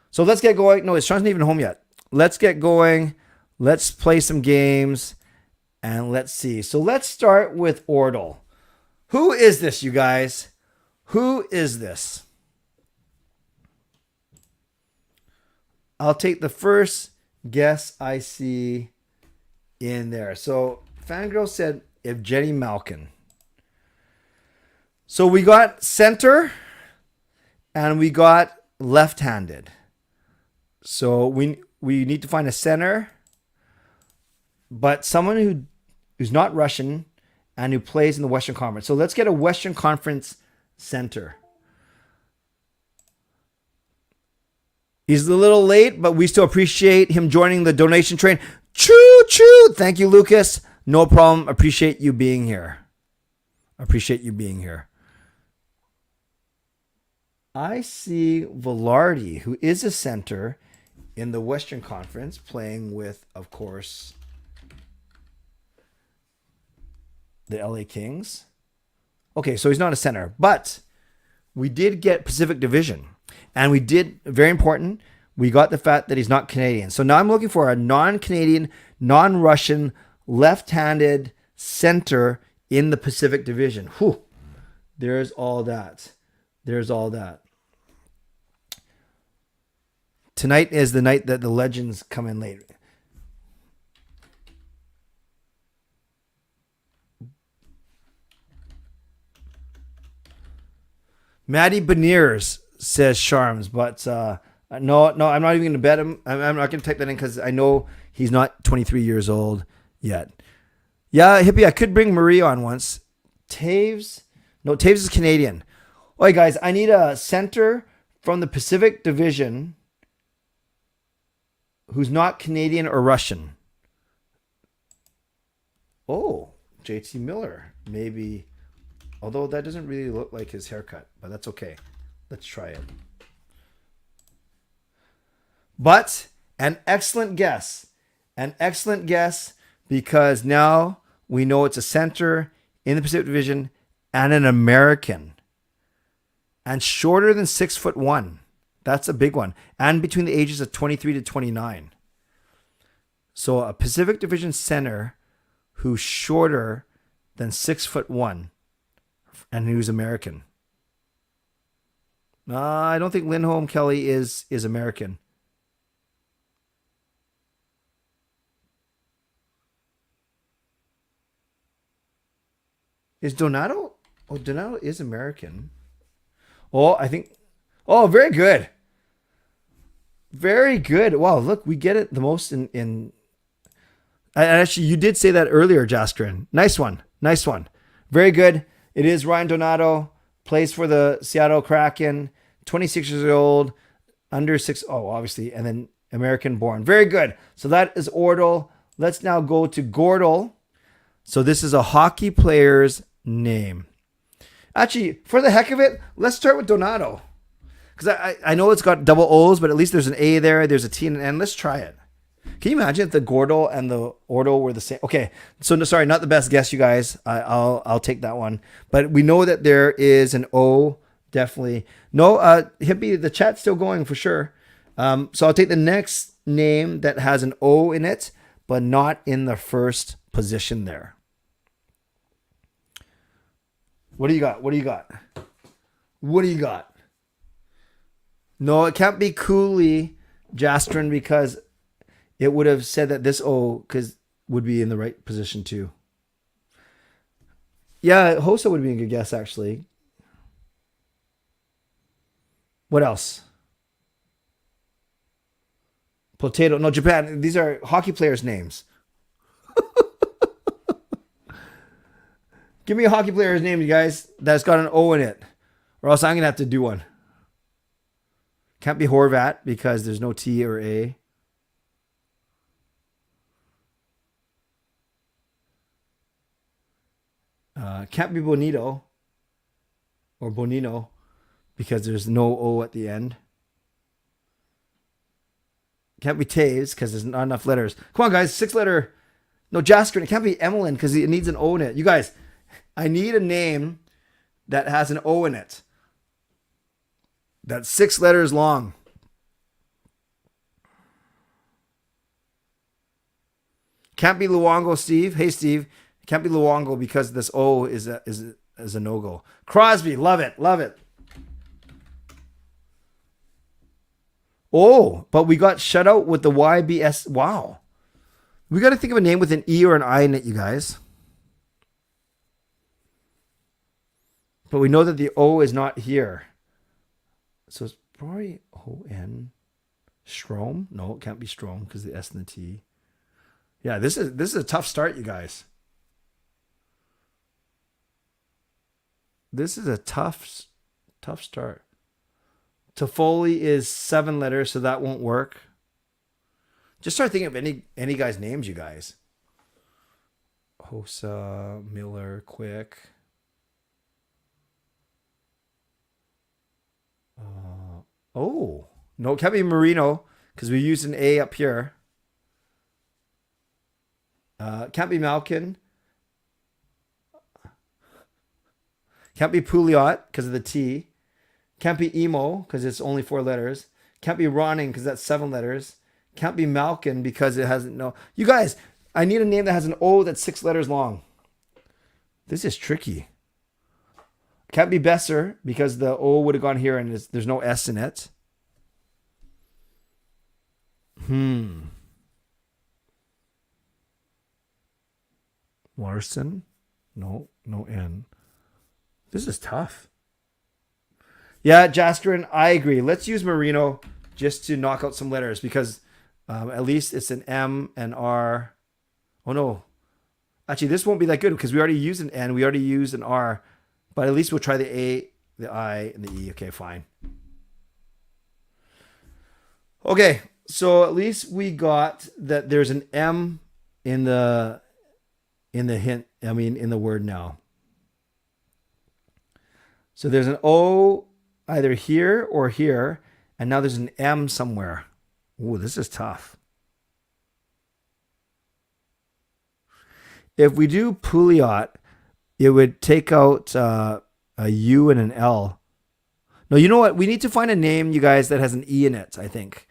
So let's get going. No, Sean's not even home yet. Let's get going. Let's play some games. And let's see. So let's start with Ordle. Who is this, you guys? Who is this? I'll take the first guess I see in there. So Fangirl said if Jenny Malkin. So we got center and we got left-handed. So we need to find a center, but someone who's not Russian and who plays in the Western Conference. So let's get a Western Conference center. He's a little late, but we still appreciate him joining the donation train. Choo choo! Thank you, Lucas. No problem. Appreciate you being here. I see Velarde, who is a center in the Western Conference, playing with, of course, the LA Kings. Okay, so he's not a center, but we did get Pacific Division. And we did, very important, we got the fact that he's not Canadian. So now I'm looking for a non-Canadian, non-Russian, left-handed center in the Pacific Division. Whew. There's all that. Tonight is the night that the legends come in late. Maddie Beniers says Charms, but no, I'm not even going to bet him. I'm not going to type that in because I know he's not 23 years old yet. Yeah, Hippie, I could bring Marie on once. Taves is Canadian. Okay, guys, I need a center from the Pacific Division who's not Canadian or Russian. Oh, JT Miller, maybe. Although that doesn't really look like his haircut, but that's okay. Let's try it. But an excellent guess. An excellent guess because now we know it's a center in the Pacific Division and an American. And shorter than 6'1". That's a big one. And between the ages of 23 to 29. So a Pacific Division center who's shorter than 6'1" and who's American. I don't think Lindholm Kelly is American. Is Donato? Oh, Donato is American. Oh, I think. Oh, very good. Very good. Wow, look, we get it the most in. Actually, you did say that earlier, Jaskrin. Nice one. Nice one. Very good. It is Ryan Donato. Plays for the Seattle Kraken. 26 years old. Under 6. Oh, obviously. And then American born. Very good. So that is Ordle. Let's now go to Gordle. So this is a hockey player's name. Actually, for the heck of it, let's start with Donato. Because I know it's got double O's, but at least there's an A there. There's a T and an N. Let's try it. Can you imagine if the Gordle and the Ordle were the same? Okay, so no, sorry, not the best guess, you guys. I'll take that one. But we know that there is an O, definitely. No, Hippie, the chat's still going for sure. So I'll take the next name that has an O in it, but not in the first position there. What do you got? What do you got? What do you got? No, it can't be Cooley, Jastrin, because it would have said that this O would be in the right position too. Yeah, Hossa would be a good guess, actually. What else? Potato. No, Japan. These are hockey players' names. Give me a hockey player's name, you guys, that's got an O in it. Or else I'm going to have to do one. Can't be Horvat because there's no T or A. Can't be Bonito or Bonino because there's no O at the end. Can't be Taves because there's not enough letters. Come on, guys. 6-letter. No, Jaskrin. It can't be Emmeline because it needs an O in it. You guys, I need a name that has an O in it. That's 6 letters long. Can't be Luongo, Steve. Hey, Steve. Can't be Luongo because this O is a no-go. Crosby. Love it. Love it. Oh, but we got shut out with the YBS. Wow. We got to think of a name with an E or an I in it, you guys. But we know that the O is not here. So it's probably O-N. Strom? No, it can't be Strom because the S and the T. Yeah, this is a tough start, you guys. This is a tough start. Toffoli is 7 letters, so that won't work. Just start thinking of any guy's names, you guys. Hossa, Miller, Quick. Oh, no, it can't be Marino because we used an A up here. Can't be Malkin. Can't be Pouliot because of the T. Can't be Emo because it's only 4 letters. Can't be Ronning because that's 7 letters. Can't be Malkin because it hasn't no. You guys, I need a name that has an O that's 6 letters long. This is tricky. Can't be Besser because the O would have gone here and there's no S in it. Larson? No N. This is tough. Yeah, Jaskrin, I agree. Let's use Marino just to knock out some letters because at least it's an M and R. Oh, no. Actually, this won't be that good because we already used an N. We already used an R. But at least we'll try the A, the I, and the E. Okay, fine. Okay, so at least we got that there's an M in the hint. I mean, in the word now. So there's an O either here or here, and now there's an M somewhere. Ooh, this is tough. If we do Pouliot, it would take out a U and an L. No, you know what? We need to find a name, you guys, that has an E in it, I think.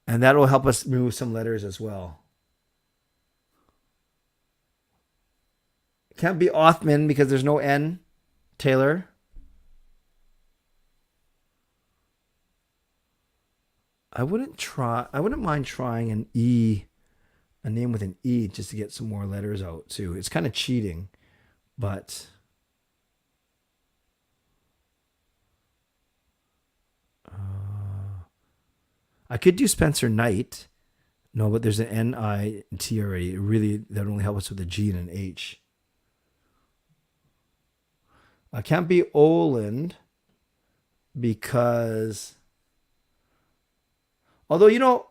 And that will help us remove some letters as well. Can't be Othman because there's no N. Taylor. I wouldn't mind trying an E, a name with an E, just to get some more letters out too. It's kind of cheating, but I could do Spencer Knight. No, but there's an N-I-T already. Really, that would only help us with a G and an H. I can't be Oland because, although, you know,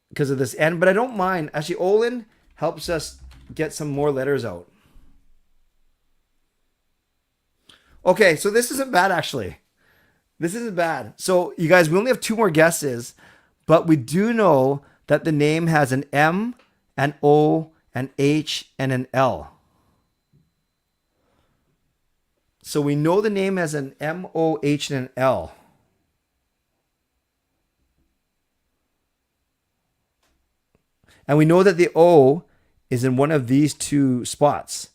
because of this N, but I don't mind. Actually, Oland helps us get some more letters out. Okay, so this isn't bad, actually. This isn't bad. So, you guys, we only have 2 more guesses, but we do know that the name has an M, an O, an H, and an L. So we know the name has an M, O, H, and an L. And we know that the O is in one of these 2 spots.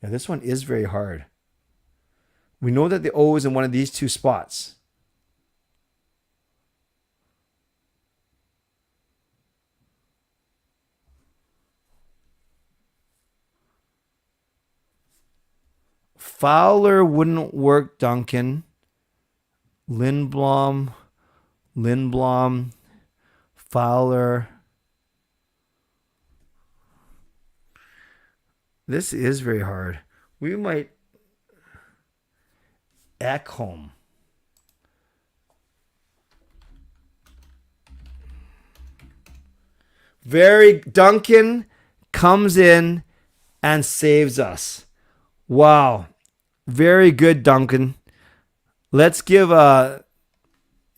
Now this one is very hard. We know that the O is in one of these 2 spots. Fowler wouldn't work, Duncan. Lindblom, Fowler. This is very hard. We might Ekholm. Duncan comes in and saves us. Wow. Very good, Duncan. Let's give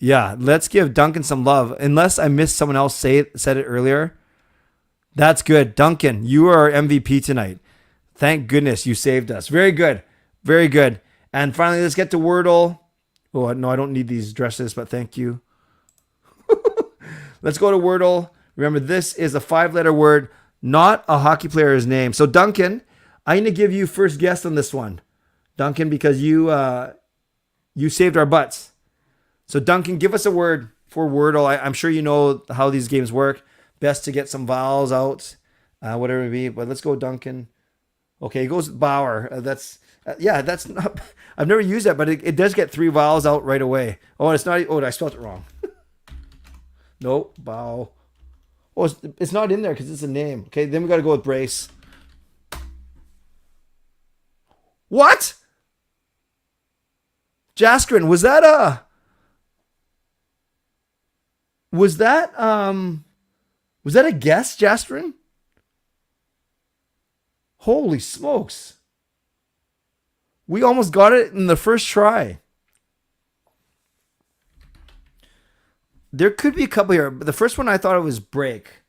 Duncan some love. Unless I missed someone else said it earlier. That's good. Duncan, you are our MVP tonight. Thank goodness you saved us. Very good. Very good. And finally, let's get to Wordle. Oh, no, I don't need these dresses, but thank you. Let's go to Wordle. Remember, this is a 5-letter word, not a hockey player's name. So, Duncan, I'm going to give you first guess on this one. Duncan, because you saved our butts. So, Duncan, give us a word for Wordle. I'm sure you know how these games work. Best to get some vowels out, whatever it be. But let's go, Duncan. Okay, it goes Bauer. That's not. I've never used that, but it does get 3 vowels out right away. Oh, it's not. Oh, I spelled it wrong. Nope, bow. Oh, it's not in there because it's a name. Okay, then we got to go with brace. What? Jaskrin, was that a guess, Jaskrin? Holy smokes. We almost got it in the first try. There could be a couple here, but the first one I thought it was break.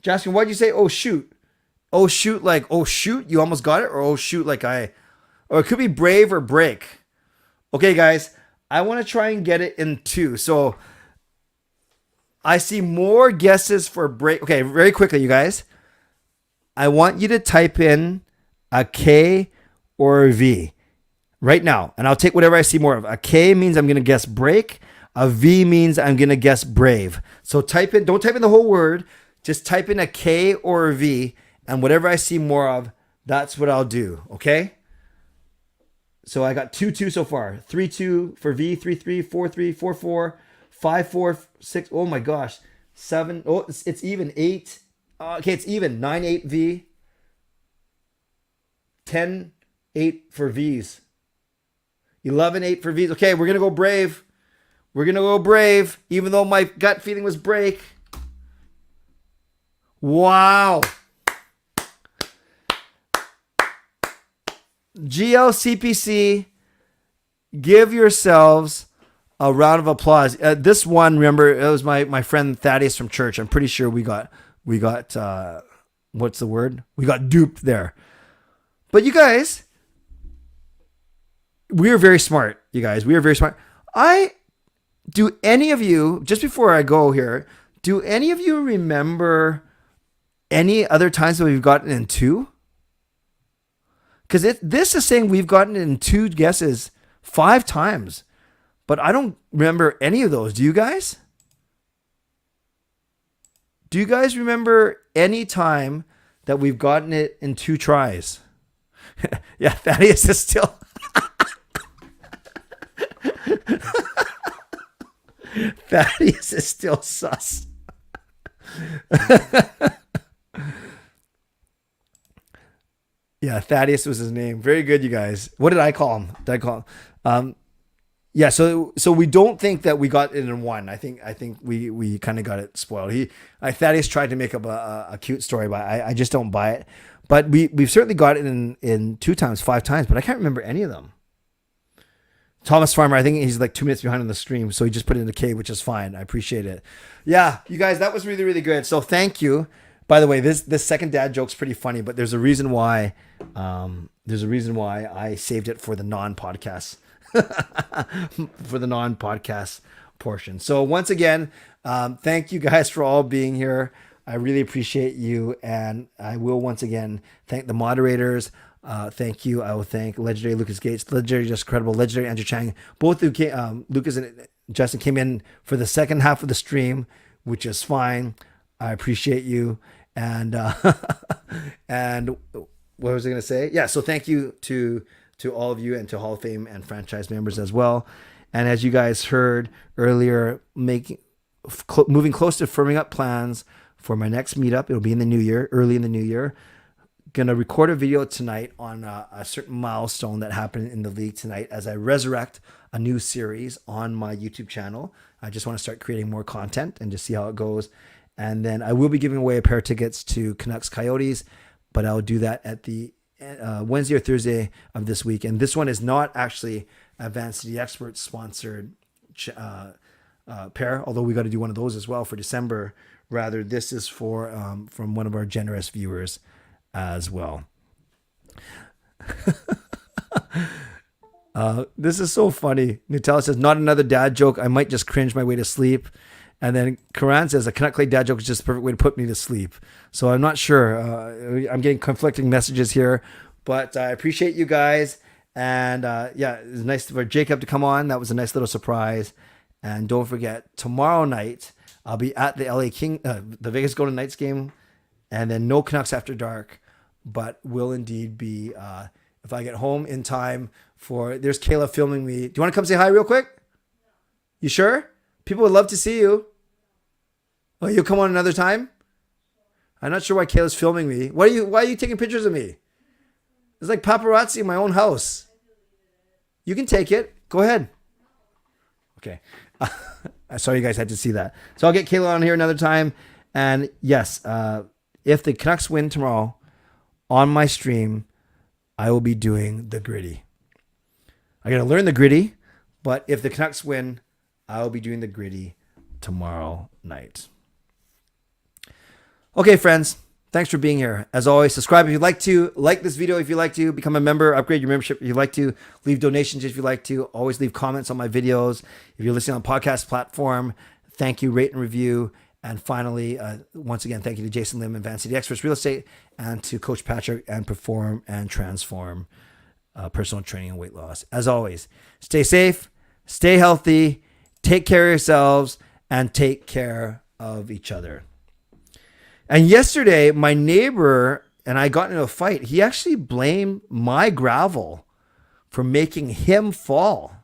Jaskrin, why'd you say, oh shoot? Oh shoot, like, oh shoot, you almost got it? Or oh shoot, like or it could be brave or break. Okay, guys, I want to try and get it in 2. So I see more guesses for break. Okay, very quickly, you guys. I want you to type in a K or a V right now, and I'll take whatever I see more of. A K means I'm going to guess break. A V means I'm going to guess brave. So don't type in the whole word. Just type in a K or a V, and whatever I see more of, that's what I'll do, okay? So I got 2-2 so far. 3-2 for V, 3-3, 4-3, 4-4, 5-4, 6. Oh my gosh. 7. Oh, it's even. 8. Okay, it's even. 9-8 V. 10-8 for Vs. 11-8 for Vs. Okay, we're going to go brave. We're going to go brave, even though my gut feeling was break. Wow. GLCPC, give yourselves a round of applause. This one, remember, it was my friend Thaddeus from church. I'm pretty sure we got what's the word? We got duped there. But you guys, we are very smart. You guys, we are very smart. Do any of you, just before I go here, do any of you remember any other times that we've gotten in two? Because this is saying we've gotten in two guesses 5 times. But I don't remember any of those. Do you guys? Do you guys remember any time that we've gotten it in 2 tries? Yeah, Thaddeus is still... Thaddeus is still sus. Yeah, Thaddeus was his name. Very good, you guys. What did I call him? Yeah, so we don't think that we got it in 1. I think we kind of got it spoiled. Thaddeus tried to make up a cute story, but I just don't buy it. But we've certainly got it in 2 times, 5 times, but I can't remember any of them. Thomas Farmer, I think he's like 2 minutes behind on the stream, so he just put it in the K, which is fine. I appreciate it. Yeah, you guys, that was really, really good. So thank you. By the way, this second dad joke's pretty funny, but there's a reason why. I saved it for the non-podcast, for the non-podcast portion. So once again, thank you guys for all being here. I really appreciate you, and I will once again thank the moderators. Thank you. I will thank legendary Lucas Gates, legendary Just Incredible, legendary Andrew Chang. Both who came, Lucas and Justin came in for the second half of the stream, which is fine. I appreciate you. And and what was I going to say? Yeah. So thank you to all of you and to Hall of Fame and franchise members as well. And as you guys heard earlier, moving close to firming up plans for my next meetup. It'll be in the new year, early in the new year. Gonna record a video tonight on a certain milestone that happened in the league tonight as I resurrect a new series on my YouTube channel. I just want to start creating more content and just see how it goes. And then I will be giving away a pair of tickets to Canucks Coyotes, but I'll do that at the Wednesday or Thursday of this week. And this one is not actually Advanced City Experts sponsored pair, although we got to do one of those as well for December. Rather, this is for from one of our generous viewers as well. This is so funny. Nutella says, not another dad joke. I might just cringe my way to sleep. And then Karan says, a Canuck Clay dad joke is just the perfect way to put me to sleep. So I'm not sure. I'm getting conflicting messages here, but I appreciate you guys. And yeah, it was nice for Jacob to come on. That was a nice little surprise. And don't forget, tomorrow night, I'll be at the the Vegas Golden Knights game, and then no Canucks after dark, but will indeed be, if I get home in time there's Kayla filming me. Do you want to come say hi real quick? You sure? People would love to see you. Oh, you'll come on another time? I'm not sure why Kayla's filming me. Why are you taking pictures of me? It's like paparazzi in my own house. You can take it. Go ahead. Okay. Sorry you guys had to see that. So I'll get Kayla on here another time. And yes, if the Canucks win tomorrow on my stream, I will be doing the gritty. I got to learn the gritty, but if the Canucks win, I will be doing the gritty tomorrow night. Okay, friends. Thanks for being here. As always, subscribe if you'd like to. Like this video if you'd like to. Become a member. Upgrade your membership if you'd like to. Leave donations if you'd like to. Always leave comments on my videos. If you're listening on a podcast platform, thank you. Rate and review. And finally, once again, thank you to Jason Lim and Advanced City Experts Real Estate, and to Coach Patrick and Perform and Transform Personal Training and Weight Loss. As always, stay safe, stay healthy, take care of yourselves, and take care of each other. And yesterday, my neighbor and I got into a fight. He actually blamed my gravel for making him fall.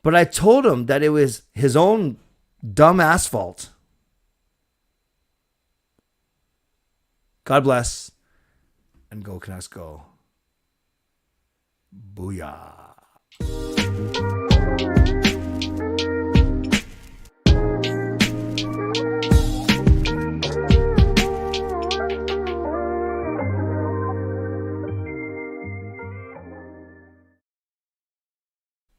But I told him that it was his own dumb asphalt. God bless. And go Canucks go. Booyah.